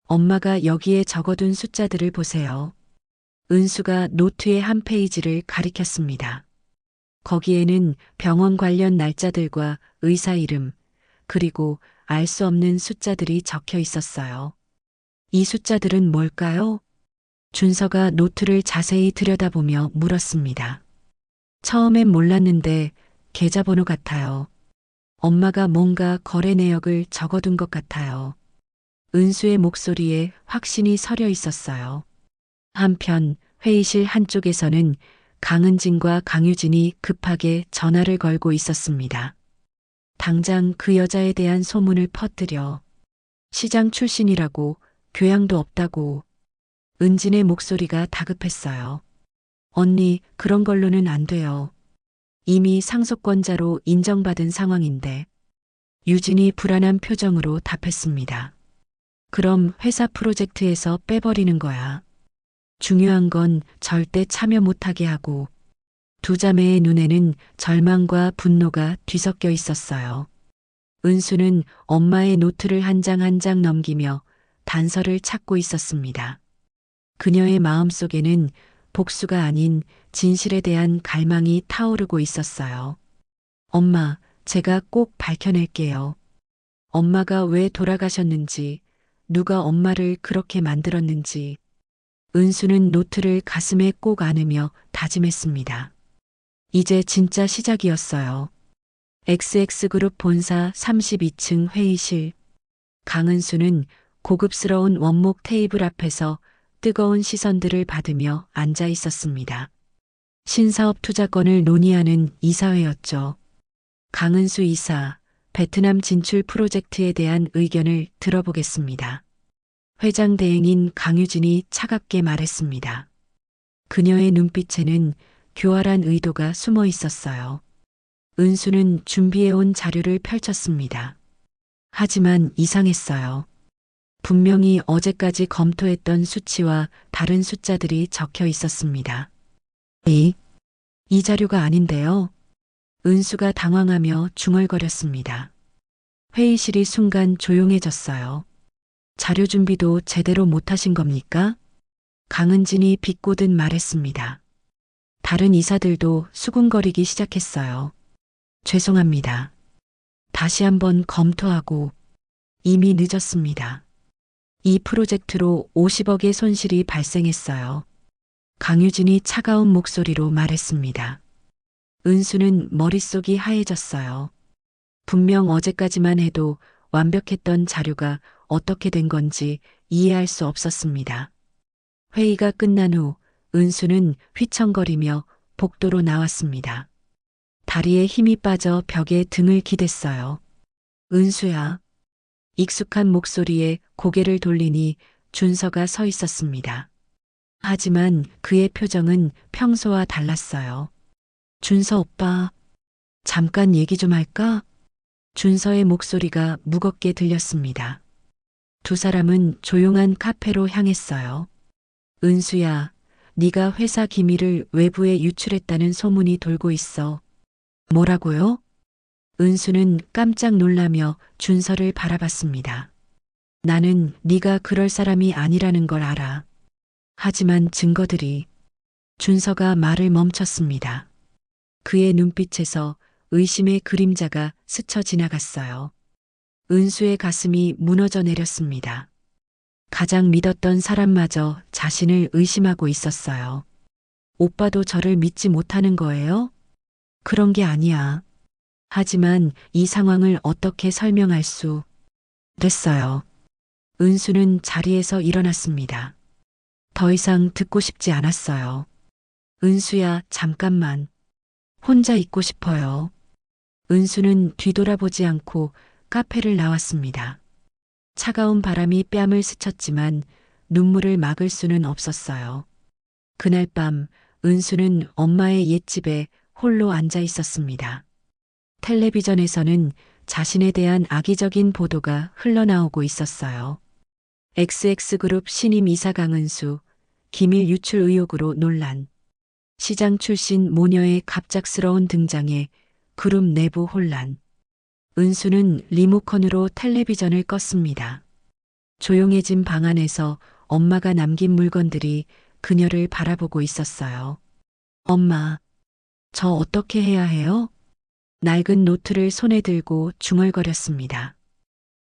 엄마가 여기에 적어둔 숫자들을 보세요. 은수가 노트의 한 페이지를 가리켰습니다. 거기에는 병원 관련 날짜들과 의사 이름, 그리고 알 수 없는 숫자들이 적혀 있었어요. 이 숫자들은 뭘까요? 준서가 노트를 자세히 들여다보며 물었습니다. 처음엔 몰랐는데 계좌번호 같아요. 엄마가 뭔가 거래 내역을 적어둔 것 같아요. 은수의 목소리에 확신이 서려 있었어요. 한편 회의실 한쪽에서는 강은진과 강유진이 급하게 전화를 걸고 있었습니다. 당장 그 여자에 대한 소문을 퍼뜨려. 시장 출신이라고, 교양도 없다고. 은진의 목소리가 다급했어요. 언니, 그런 걸로는 안 돼요. 이미 상속권자로 인정받은 상황인데. 유진이 불안한 표정으로 답했습니다. 그럼 회사 프로젝트에서 빼버리는 거야. 중요한 건 절대 참여 못하게 하고. 두 자매의 눈에는 절망과 분노가 뒤섞여 있었어요. 은수는 엄마의 노트를 한 장 한 장 넘기며 단서를 찾고 있었습니다. 그녀의 마음속에는 복수가 아닌 진실에 대한 갈망이 타오르고 있었어요. 엄마, 제가 꼭 밝혀낼게요. 엄마가 왜 돌아가셨는지, 누가 엄마를 그렇게 만들었는지. 은수는 노트를 가슴에 꼭 안으며 다짐했습니다. 이제 진짜 시작이었어요. XX그룹 본사 32층 회의실. 강은수는 고급스러운 원목 테이블 앞에서 뜨거운 시선들을 받으며 앉아 있었습니다. 신사업 투자건을 논의하는 이사회였죠. 강은수 이사, 베트남 진출 프로젝트에 대한 의견을 들어보겠습니다. 회장 대행인 강유진이 차갑게 말했습니다. 그녀의 눈빛에는 교활한 의도가 숨어 있었어요. 은수는 준비해온 자료를 펼쳤습니다. 하지만 이상했어요. 분명히 어제까지 검토했던 수치와 다른 숫자들이 적혀 있었습니다. 이 자료가 아닌데요. 은수가 당황하며 중얼거렸습니다. 회의실이 순간 조용해졌어요. 자료 준비도 제대로 못하신 겁니까? 강은진이 비꼬듯 말했습니다. 다른 이사들도 수군거리기 시작했어요. 죄송합니다. 다시 한번 검토하고. 이미 늦었습니다. 이 프로젝트로 50억의 손실이 발생했어요. 강유진이 차가운 목소리로 말했습니다. 은수는 머릿속이 하얘졌어요. 분명 어제까지만 해도 완벽했던 자료가 어떻게 된 건지 이해할 수 없었습니다. 회의가 끝난 후 은수는 휘청거리며 복도로 나왔습니다. 다리에 힘이 빠져 벽에 등을 기댔어요. 은수야. 익숙한 목소리에 고개를 돌리니 준서가 서 있었습니다. 하지만 그의 표정은 평소와 달랐어요. 준서 오빠, 잠깐 얘기 좀 할까? 준서의 목소리가 무겁게 들렸습니다. 두 사람은 조용한 카페로 향했어요. 은수야, 네가 회사 기밀을 외부에 유출했다는 소문이 돌고 있어. 뭐라고요? 은수는 깜짝 놀라며 준서를 바라봤습니다. 나는 네가 그럴 사람이 아니라는 걸 알아. 하지만 증거들이. 준서가 말을 멈췄습니다. 그의 눈빛에서 의심의 그림자가 스쳐 지나갔어요. 은수의 가슴이 무너져 내렸습니다. 가장 믿었던 사람마저 자신을 의심하고 있었어요. 오빠도 저를 믿지 못하는 거예요? 그런 게 아니야. 하지만 이 상황을 어떻게 설명할 수 됐어요. 은수는 자리에서 일어났습니다. 더 이상 듣고 싶지 않았어요. 은수야, 잠깐만. 혼자 있고 싶어요. 은수는 뒤돌아보지 않고 카페를 나왔습니다. 차가운 바람이 뺨을 스쳤지만 눈물을 막을 수는 없었어요. 그날 밤 은수는 엄마의 옛집에 홀로 앉아 있었습니다. 텔레비전에서는 자신에 대한 악의적인 보도가 흘러나오고 있었어요. XX그룹 신임 이사 강은수, 기밀 유출 의혹으로 논란. 시장 출신 모녀의 갑작스러운 등장에 그룹 내부 혼란. 은수는 리모컨으로 텔레비전을 껐습니다. 조용해진 방 안에서 엄마가 남긴 물건들이 그녀를 바라보고 있었어요. 엄마, 저 어떻게 해야 해요? 낡은 노트를 손에 들고 중얼거렸습니다.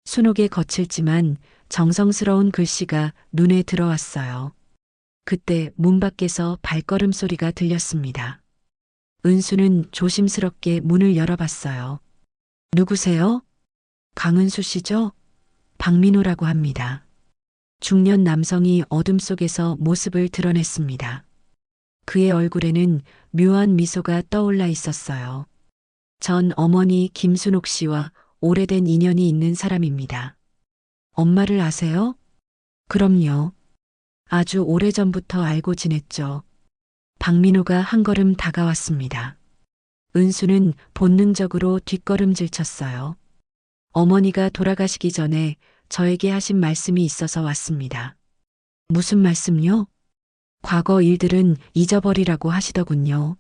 순옥에 거칠지만 정성스러운 글씨가 눈에 들어왔어요. 그때 문 밖에서 발걸음 소리가 들렸습니다. 은수는 조심스럽게 문을 열어봤어요. 누구세요? 강은수 씨죠? 박민호라고 합니다. 중년 남성이 어둠 속에서 모습을 드러냈습니다. 그의 얼굴에는 묘한 미소가 떠올라 있었어요. 전 어머니 김순옥 씨와 오래된 인연이 있는 사람입니다. 엄마를 아세요? 그럼요. 아주 오래전부터 알고 지냈죠. 박민호가 한 걸음 다가왔습니다. 은수는 본능적으로 뒷걸음질 쳤어요. 어머니가 돌아가시기 전에 저에게 하신 말씀이 있어서 왔습니다. 무슨 말씀요? 과거 일들은 잊어버리라고 하시더군요.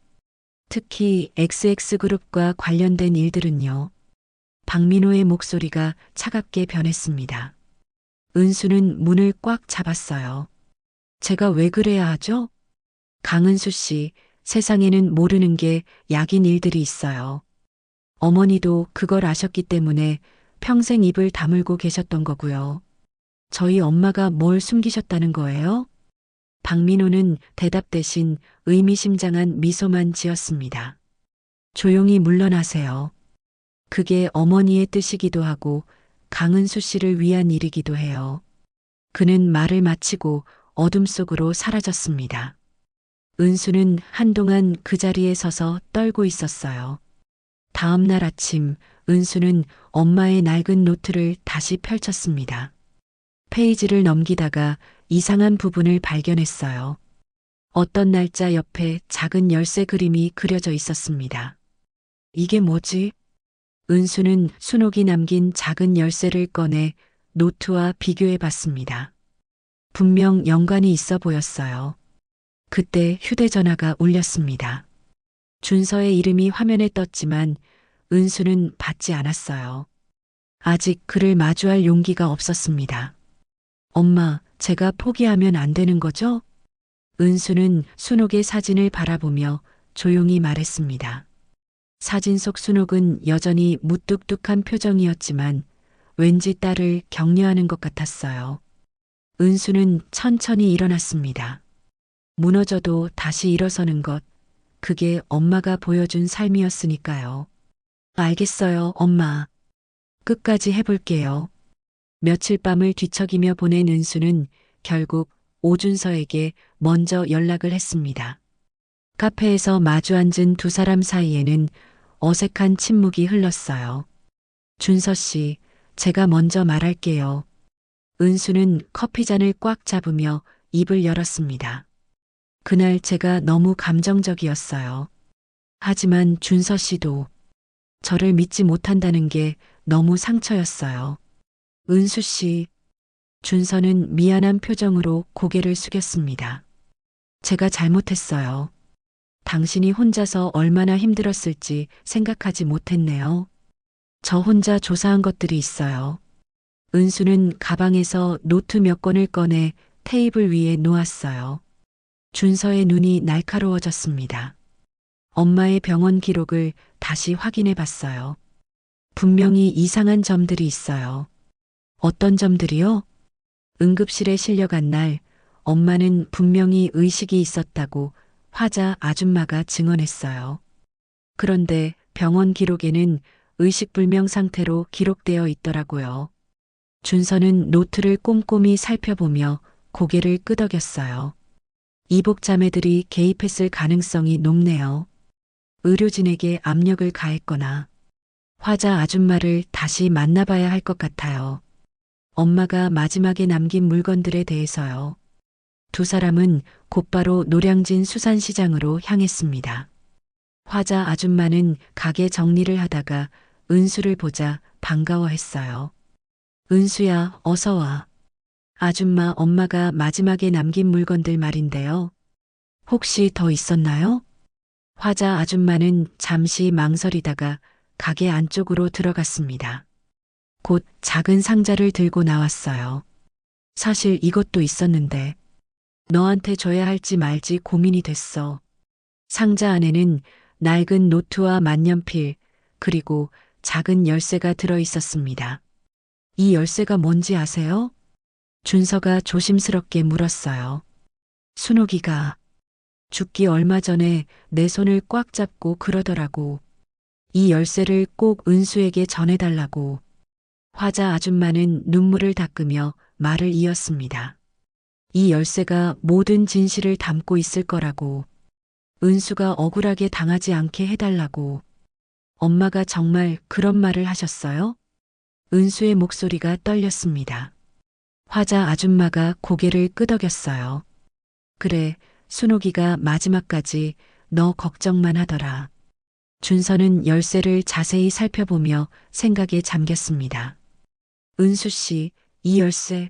특히 XX그룹과 관련된 일들은요. 박민호의 목소리가 차갑게 변했습니다. 은수는 문을 꽉 잡았어요. 제가 왜 그래야 하죠? 강은수 씨, 세상에는 모르는 게 약인 일들이 있어요. 어머니도 그걸 아셨기 때문에 평생 입을 다물고 계셨던 거고요. 저희 엄마가 뭘 숨기셨다는 거예요? 박민호는 대답 대신 의미심장한 미소만 지었습니다. 조용히 물러나세요. 그게 어머니의 뜻이기도 하고 강은수 씨를 위한 일이기도 해요. 그는 말을 마치고 어둠 속으로 사라졌습니다. 은수는 한동안 그 자리에 서서 떨고 있었어요. 다음 날 아침 은수는 엄마의 낡은 노트를 다시 펼쳤습니다. 페이지를 넘기다가 이상한 부분을 발견했어요. 어떤 날짜 옆에 작은 열쇠 그림이 그려져 있었습니다. 이게 뭐지? 은수는 순옥이 남긴 작은 열쇠를 꺼내 노트와 비교해 봤습니다. 분명 연관이 있어 보였어요. 그때 휴대전화가 울렸습니다. 준서의 이름이 화면에 떴지만 은수는 받지 않았어요. 아직 그를 마주할 용기가 없었습니다. 엄마, 제가 포기하면 안 되는 거죠? 은수는 순옥의 사진을 바라보며 조용히 말했습니다. 사진 속 순옥은 여전히 무뚝뚝한 표정이었지만 왠지 딸을 격려하는 것 같았어요. 은수는 천천히 일어났습니다. 무너져도 다시 일어서는 것, 그게 엄마가 보여준 삶이었으니까요. 알겠어요, 엄마. 끝까지 해볼게요. 며칠 밤을 뒤척이며 보낸 은수는 결국 오준서에게 먼저 연락을 했습니다. 카페에서 마주 앉은 두 사람 사이에는 어색한 침묵이 흘렀어요. 준서 씨, 제가 먼저 말할게요. 은수는 커피잔을 꽉 잡으며 입을 열었습니다. 그날 제가 너무 감정적이었어요. 하지만 준서 씨도 저를 믿지 못한다는 게 너무 상처였어요. 은수 씨, 준서는 미안한 표정으로 고개를 숙였습니다. 제가 잘못했어요. 당신이 혼자서 얼마나 힘들었을지 생각하지 못했네요. 저 혼자 조사한 것들이 있어요. 은수는 가방에서 노트 몇 권을 꺼내 테이블 위에 놓았어요. 준서의 눈이 날카로워졌습니다. 엄마의 병원 기록을 다시 확인해 봤어요. 분명히 이상한 점들이 있어요. 어떤 점들이요? 응급실에 실려간 날 엄마는 분명히 의식이 있었다고 화자 아줌마가 증언했어요. 그런데 병원 기록에는 의식불명 상태로 기록되어 있더라고요. 준서는 노트를 꼼꼼히 살펴보며 고개를 끄덕였어요. 이복 자매들이 개입했을 가능성이 높네요. 의료진에게 압력을 가했거나 화자 아줌마를 다시 만나봐야 할 것 같아요. 엄마가 마지막에 남긴 물건들에 대해서요. 두 사람은 곧바로 노량진 수산시장으로 향했습니다. 화자 아줌마는 가게 정리를 하다가 은수를 보자 반가워했어요. 은수야, 어서 와. 아줌마, 엄마가 마지막에 남긴 물건들 말인데요. 혹시 더 있었나요? 화자 아줌마는 잠시 망설이다가 가게 안쪽으로 들어갔습니다. 곧 작은 상자를 들고 나왔어요. 사실 이것도 있었는데 너한테 줘야 할지 말지 고민이 됐어. 상자 안에는 낡은 노트와 만년필 그리고 작은 열쇠가 들어 있었습니다. 이 열쇠가 뭔지 아세요? 준서가 조심스럽게 물었어요. 순옥이가 죽기 얼마 전에 내 손을 꽉 잡고 그러더라고. 이 열쇠를 꼭 은수에게 전해달라고. 화자 아줌마는 눈물을 닦으며 말을 이었습니다. 이 열쇠가 모든 진실을 담고 있을 거라고. 은수가 억울하게 당하지 않게 해달라고. 엄마가 정말 그런 말을 하셨어요? 은수의 목소리가 떨렸습니다. 화자 아줌마가 고개를 끄덕였어요. 그래, 순옥이가 마지막까지 너 걱정만 하더라. 준서는 열쇠를 자세히 살펴보며 생각에 잠겼습니다. 은수 씨, 이 열쇠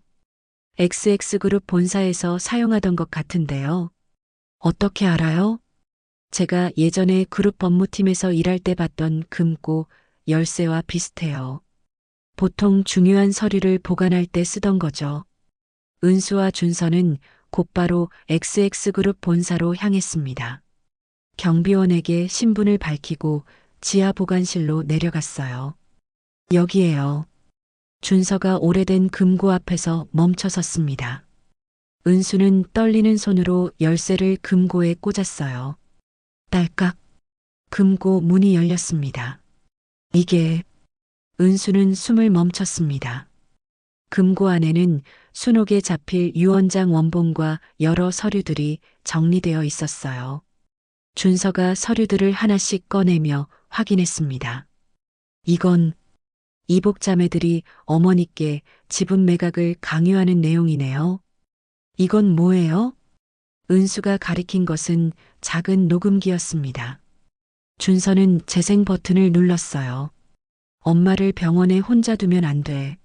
XX그룹 본사에서 사용하던 것 같은데요. 어떻게 알아요? 제가 예전에 그룹 법무팀에서 일할 때 봤던 금고 열쇠와 비슷해요. 보통 중요한 서류를 보관할 때 쓰던 거죠. 은수와 준서는 곧바로 XX그룹 본사로 향했습니다. 경비원에게 신분을 밝히고 지하 보관실로 내려갔어요. 여기에요. 준서가 오래된 금고 앞에서 멈춰 섰습니다. 은수는 떨리는 손으로 열쇠를 금고에 꽂았어요. 딸깍. 금고 문이 열렸습니다. 이게 은수는 숨을 멈췄습니다. 금고 안에는 순옥에 잡힐 유언장 원본과 여러 서류들이 정리되어 있었어요. 준서가 서류들을 하나씩 꺼내며 확인했습니다. 이건 이복 자매들이 어머니께 지분 매각을 강요하는 내용이네요. 이건 뭐예요? 은수가 가리킨 것은 작은 녹음기였습니다. 준서는 재생 버튼을 눌렀어요. 엄마를 병원에 혼자 두면 안 돼.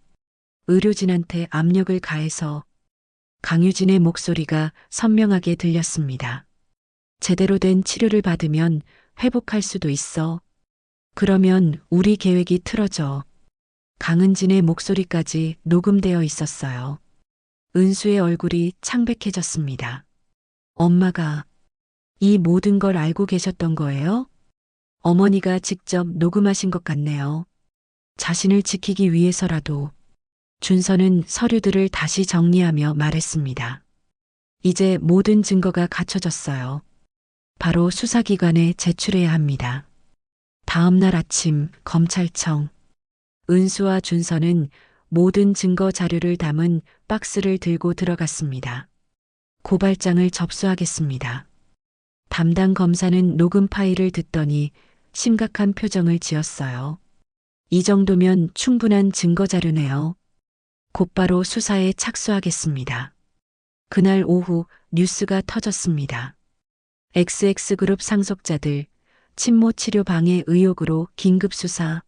의료진한테 압력을 가해서. 강유진의 목소리가 선명하게 들렸습니다. 제대로 된 치료를 받으면 회복할 수도 있어. 그러면 우리 계획이 틀어져. 강은진의 목소리까지 녹음되어 있었어요. 은수의 얼굴이 창백해졌습니다. 엄마가 이 모든 걸 알고 계셨던 거예요? 어머니가 직접 녹음하신 것 같네요. 자신을 지키기 위해서라도. 준서는 서류들을 다시 정리하며 말했습니다. 이제 모든 증거가 갖춰졌어요. 바로 수사기관에 제출해야 합니다. 다음 날 아침 검찰청. 은수와 준서는 모든 증거 자료를 담은 박스를 들고 들어갔습니다. 고발장을 접수하겠습니다. 담당 검사는 녹음 파일을 듣더니 심각한 표정을 지었어요. 이 정도면 충분한 증거 자료네요. 곧바로 수사에 착수하겠습니다. 그날 오후 뉴스가 터졌습니다. XX그룹 상속자들 친모 치료 방해 의혹으로 긴급 수사.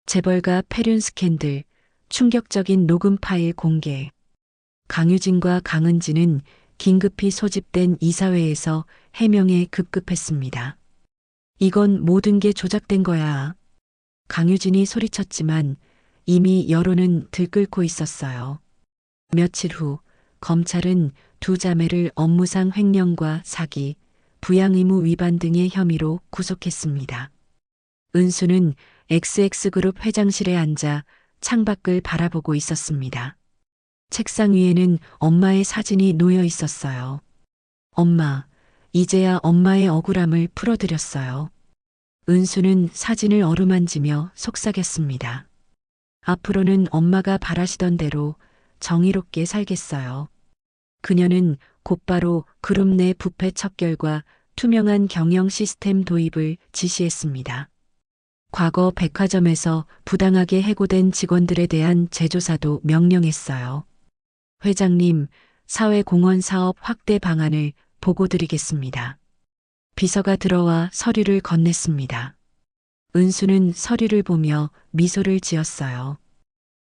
재벌가 폐륜 스캔들, 충격적인 녹음 파일 공개. 강유진과 강은진은 긴급히 소집된 이사회에서 해명에 급급했습니다. 이건 모든 게 조작된 거야. 강유진이 소리쳤지만 이미 여론은 들끓고 있었어요. 며칠 후 검찰은 두 자매를 업무상 횡령과 사기, 부양의무 위반 등의 혐의로 구속했습니다. 은수는 XX그룹 회장실에 앉아 창밖을 바라보고 있었습니다. 책상 위에는 엄마의 사진이 놓여 있었어요. 엄마, 이제야 엄마의 억울함을 풀어드렸어요. 은수는 사진을 어루만지며 속삭였습니다. 앞으로는 엄마가 바라시던 대로 정의롭게 살겠어요. 그녀는 곧바로 그룹 내 부패 척결과 투명한 경영 시스템 도입을 지시했습니다. 과거 백화점에서 부당하게 해고된 직원들에 대한 재조사도 명령했어요. 회장님, 사회공헌 사업 확대 방안을 보고드리겠습니다. 비서가 들어와 서류를 건넸습니다. 은수는 서류를 보며 미소를 지었어요.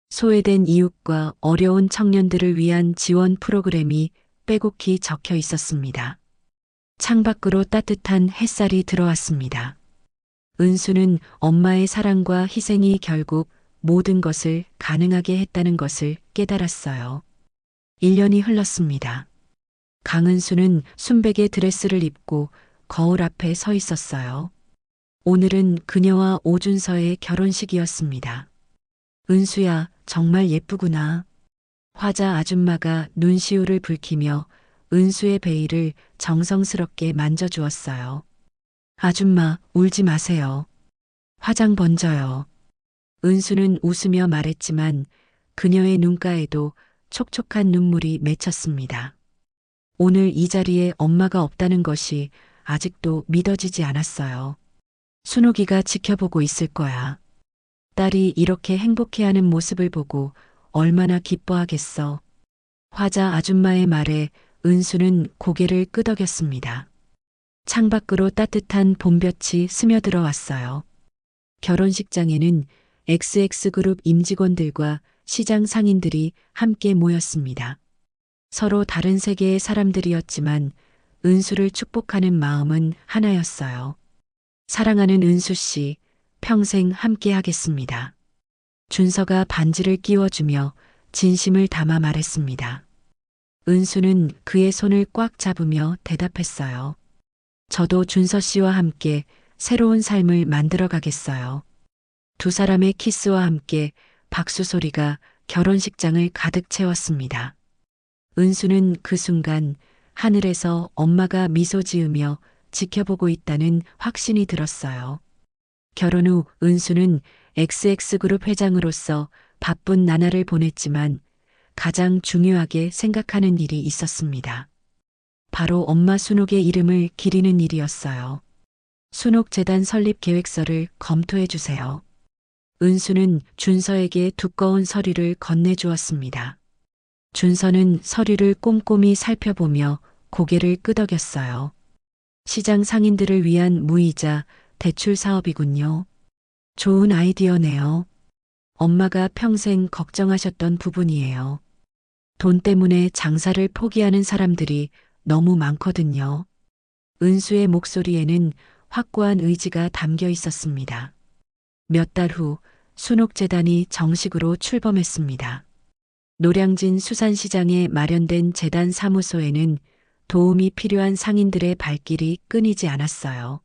소외된 이웃과 어려운 청년들을 위한 지원 프로그램이 빼곡히 적혀 있었습니다. 창밖으로 따뜻한 햇살이 들어왔습니다. 은수는 엄마의 사랑과 희생이 결국 모든 것을 가능하게 했다는 것을 깨달았어요. 1년이 흘렀습니다. 강은수는 순백의 드레스를 입고 거울 앞에 서 있었어요. 오늘은 그녀와 오준서의 결혼식이었습니다. 은수야, 정말 예쁘구나. 화자 아줌마가 눈시울을 붉히며 은수의 베일을 정성스럽게 만져주었어요. 아줌마, 울지 마세요. 화장 번져요. 은수는 웃으며 말했지만 그녀의 눈가에도 촉촉한 눈물이 맺혔습니다. 오늘 이 자리에 엄마가 없다는 것이 아직도 믿어지지 않았어요. 순옥이가 지켜보고 있을 거야. 딸이 이렇게 행복해하는 모습을 보고 얼마나 기뻐하겠어. 화자 아줌마의 말에 은수는 고개를 끄덕였습니다. 창밖으로 따뜻한 봄볕이 스며들어 왔어요. 결혼식장에는 XX그룹 임직원들과 시장 상인들이 함께 모였습니다. 서로 다른 세계의 사람들이었지만 은수를 축복하는 마음은 하나였어요. 사랑하는 은수 씨, 평생 함께 하겠습니다. 준서가 반지를 끼워주며 진심을 담아 말했습니다. 은수는 그의 손을 꽉 잡으며 대답했어요. 저도 준서 씨와 함께 새로운 삶을 만들어 가겠어요. 두 사람의 키스와 함께 박수 소리가 결혼식장을 가득 채웠습니다. 은수는 그 순간 하늘에서 엄마가 미소 지으며 지켜보고 있다는 확신이 들었어요. 결혼 후 은수는 XX그룹 회장으로서 바쁜 나날을 보냈지만 가장 중요하게 생각하는 일이 있었습니다. 바로 엄마 순옥의 이름을 기리는 일이었어요. 순옥재단 설립 계획서를 검토해 주세요. 은수는 준서에게 두꺼운 서류를 건네주었습니다. 준서는 서류를 꼼꼼히 살펴보며 고개를 끄덕였어요. 시장 상인들을 위한 무이자 대출 사업이군요. 좋은 아이디어네요. 엄마가 평생 걱정하셨던 부분이에요. 돈 때문에 장사를 포기하는 사람들이 너무 많거든요. 은수의 목소리에는 확고한 의지가 담겨 있었습니다. 몇 달 후 순옥재단이 정식으로 출범했습니다. 노량진 수산시장에 마련된 재단 사무소에는 도움이 필요한 상인들의 발길이 끊이지 않았어요.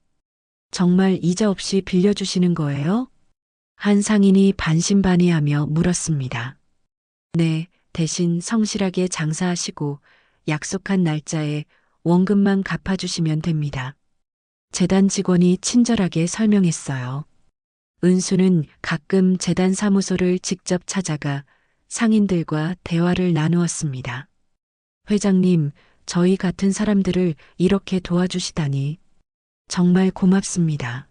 정말 이자 없이 빌려주시는 거예요? 한 상인이 반신반의하며 물었습니다. 네, 대신 성실하게 장사하시고 약속한 날짜에 원금만 갚아주시면 됩니다. 재단 직원이 친절하게 설명했어요. 은수는 가끔 재단 사무소를 직접 찾아가 상인들과 대화를 나누었습니다. 회장님, 저희 같은 사람들을 이렇게 도와주시다니 정말 고맙습니다.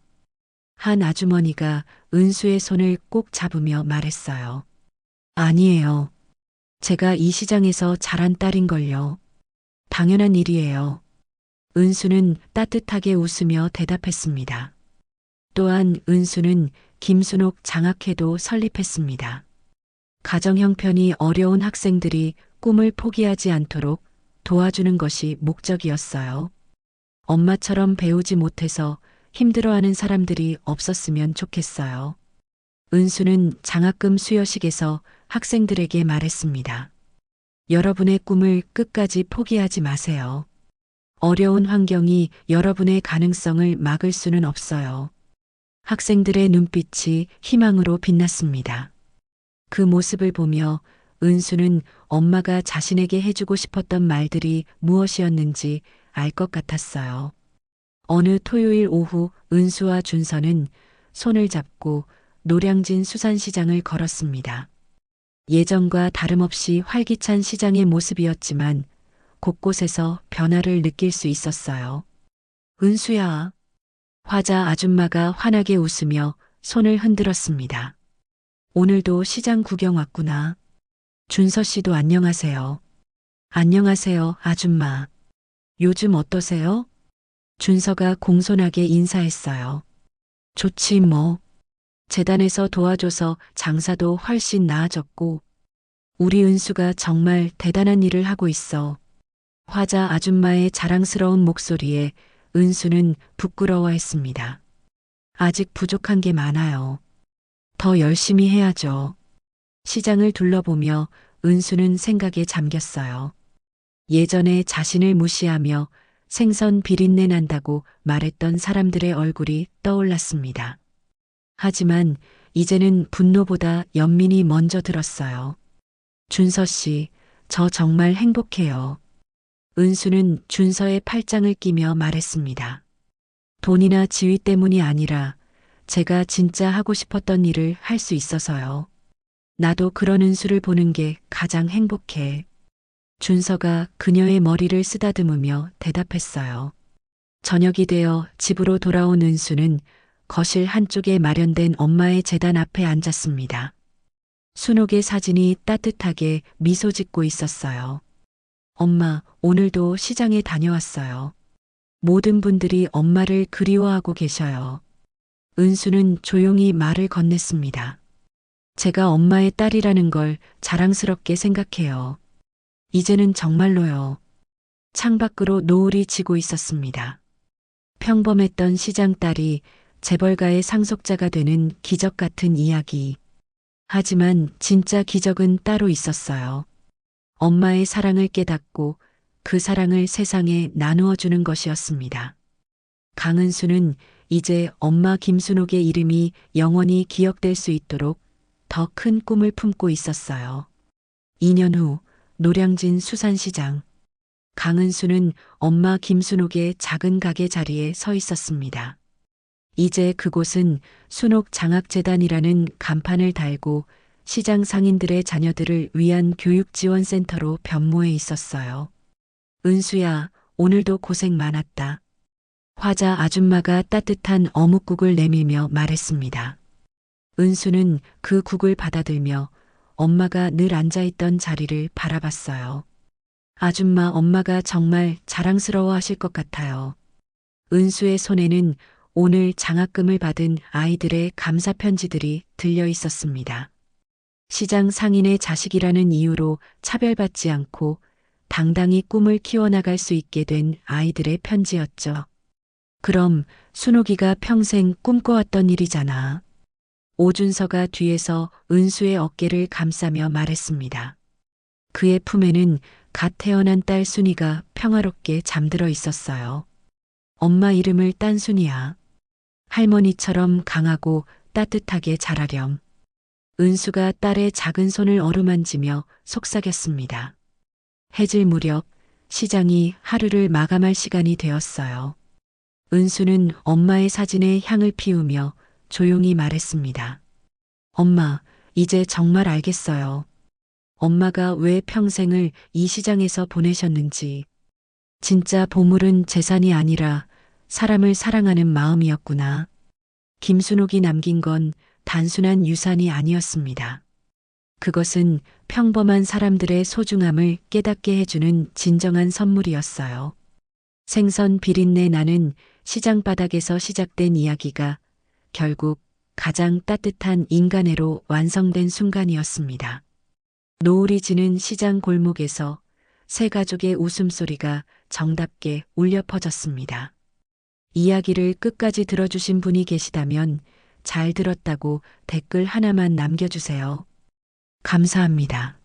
한 아주머니가 은수의 손을 꼭 잡으며 말했어요. 아니에요. 제가 이 시장에서 자란 딸인걸요. 당연한 일이에요. 은수는 따뜻하게 웃으며 대답했습니다. 또한 은수는 김순옥 장학회도 설립했습니다. 가정 형편이 어려운 학생들이 꿈을 포기하지 않도록 도와주는 것이 목적이었어요. 엄마처럼 배우지 못해서 힘들어하는 사람들이 없었으면 좋겠어요. 은수는 장학금 수여식에서 학생들에게 말했습니다. 여러분의 꿈을 끝까지 포기하지 마세요. 어려운 환경이 여러분의 가능성을 막을 수는 없어요. 학생들의 눈빛이 희망으로 빛났습니다. 그 모습을 보며 은수는 엄마가 자신에게 해주고 싶었던 말들이 무엇이었는지 알 것 같았어요. 어느 토요일 오후 은수와 준서는 손을 잡고 노량진 수산시장을 걸었습니다. 예전과 다름없이 활기찬 시장의 모습이었지만 곳곳에서 변화를 느낄 수 있었어요. 은수야. 화자 아줌마가 환하게 웃으며 손을 흔들었습니다. 오늘도 시장 구경 왔구나. 준서 씨도 안녕하세요. 안녕하세요, 아줌마. 요즘 어떠세요? 준서가 공손하게 인사했어요. 좋지 뭐. 재단에서 도와줘서 장사도 훨씬 나아졌고 우리 은수가 정말 대단한 일을 하고 있어. 화자 아줌마의 자랑스러운 목소리에 은수는 부끄러워했습니다. 아직 부족한 게 많아요. 더 열심히 해야죠. 시장을 둘러보며 은수는 생각에 잠겼어요. 예전에 자신을 무시하며 생선 비린내 난다고 말했던 사람들의 얼굴이 떠올랐습니다. 하지만 이제는 분노보다 연민이 먼저 들었어요. 준서 씨, 저 정말 행복해요. 은수는 준서의 팔짱을 끼며 말했습니다. 돈이나 지위 때문이 아니라 제가 진짜 하고 싶었던 일을 할 수 있어서요. 나도 그런 은수를 보는 게 가장 행복해. 준서가 그녀의 머리를 쓰다듬으며 대답했어요. 저녁이 되어 집으로 돌아온 은수는 거실 한쪽에 마련된 엄마의 재단 앞에 앉았습니다. 순옥의 사진이 따뜻하게 미소 짓고 있었어요. 엄마, 오늘도 시장에 다녀왔어요. 모든 분들이 엄마를 그리워하고 계셔요. 은수는 조용히 말을 건넸습니다. 제가 엄마의 딸이라는 걸 자랑스럽게 생각해요. 이제는 정말로요. 창밖으로 노을이 지고 있었습니다. 평범했던 시장 딸이 재벌가의 상속자가 되는 기적 같은 이야기. 하지만 진짜 기적은 따로 있었어요. 엄마의 사랑을 깨닫고 그 사랑을 세상에 나누어 주는 것이었습니다. 강은수는 이제 엄마 김순옥의 이름이 영원히 기억될 수 있도록 더 큰 꿈을 품고 있었어요. 2년 후 노량진 수산시장. 강은수는 엄마 김순옥의 작은 가게 자리에 서 있었습니다. 이제 그곳은 순옥 장학재단이라는 간판을 달고 시장 상인들의 자녀들을 위한 교육지원센터로 변모해 있었어요. 은수야, 오늘도 고생 많았다. 화자 아줌마가 따뜻한 어묵국을 내밀며 말했습니다. 은수는 그 국을 받아들며 엄마가 늘 앉아있던 자리를 바라봤어요. 아줌마, 엄마가 정말 자랑스러워 하실 것 같아요. 은수의 손에는 오늘 장학금을 받은 아이들의 감사 편지들이 들려 있었습니다. 시장 상인의 자식이라는 이유로 차별받지 않고 당당히 꿈을 키워나갈 수 있게 된 아이들의 편지였죠. 그럼 순옥이가 평생 꿈꿔왔던 일이잖아. 오준서가 뒤에서 은수의 어깨를 감싸며 말했습니다. 그의 품에는 갓 태어난 딸 순이가 평화롭게 잠들어 있었어요. 엄마 이름을 딴 순이야. 할머니처럼 강하고 따뜻하게 자라렴. 은수가 딸의 작은 손을 어루만지며 속삭였습니다. 해질 무렵 시장이 하루를 마감할 시간이 되었어요. 은수는 엄마의 사진에 향을 피우며 조용히 말했습니다. 엄마, 이제 정말 알겠어요. 엄마가 왜 평생을 이 시장에서 보내셨는지. 진짜 보물은 재산이 아니라 사람을 사랑하는 마음이었구나. 김순옥이 남긴 건 단순한 유산이 아니었습니다. 그것은 평범한 사람들의 소중함을 깨닫게 해주는 진정한 선물이었어요. 생선 비린내 나는 시장 바닥에서 시작된 이야기가 결국 가장 따뜻한 인간애로 완성된 순간이었습니다. 노을이 지는 시장 골목에서 세 가족의 웃음소리가 정답게 울려 퍼졌습니다. 이야기를 끝까지 들어주신 분이 계시다면 잘 들었다고 댓글 하나만 남겨주세요. 감사합니다.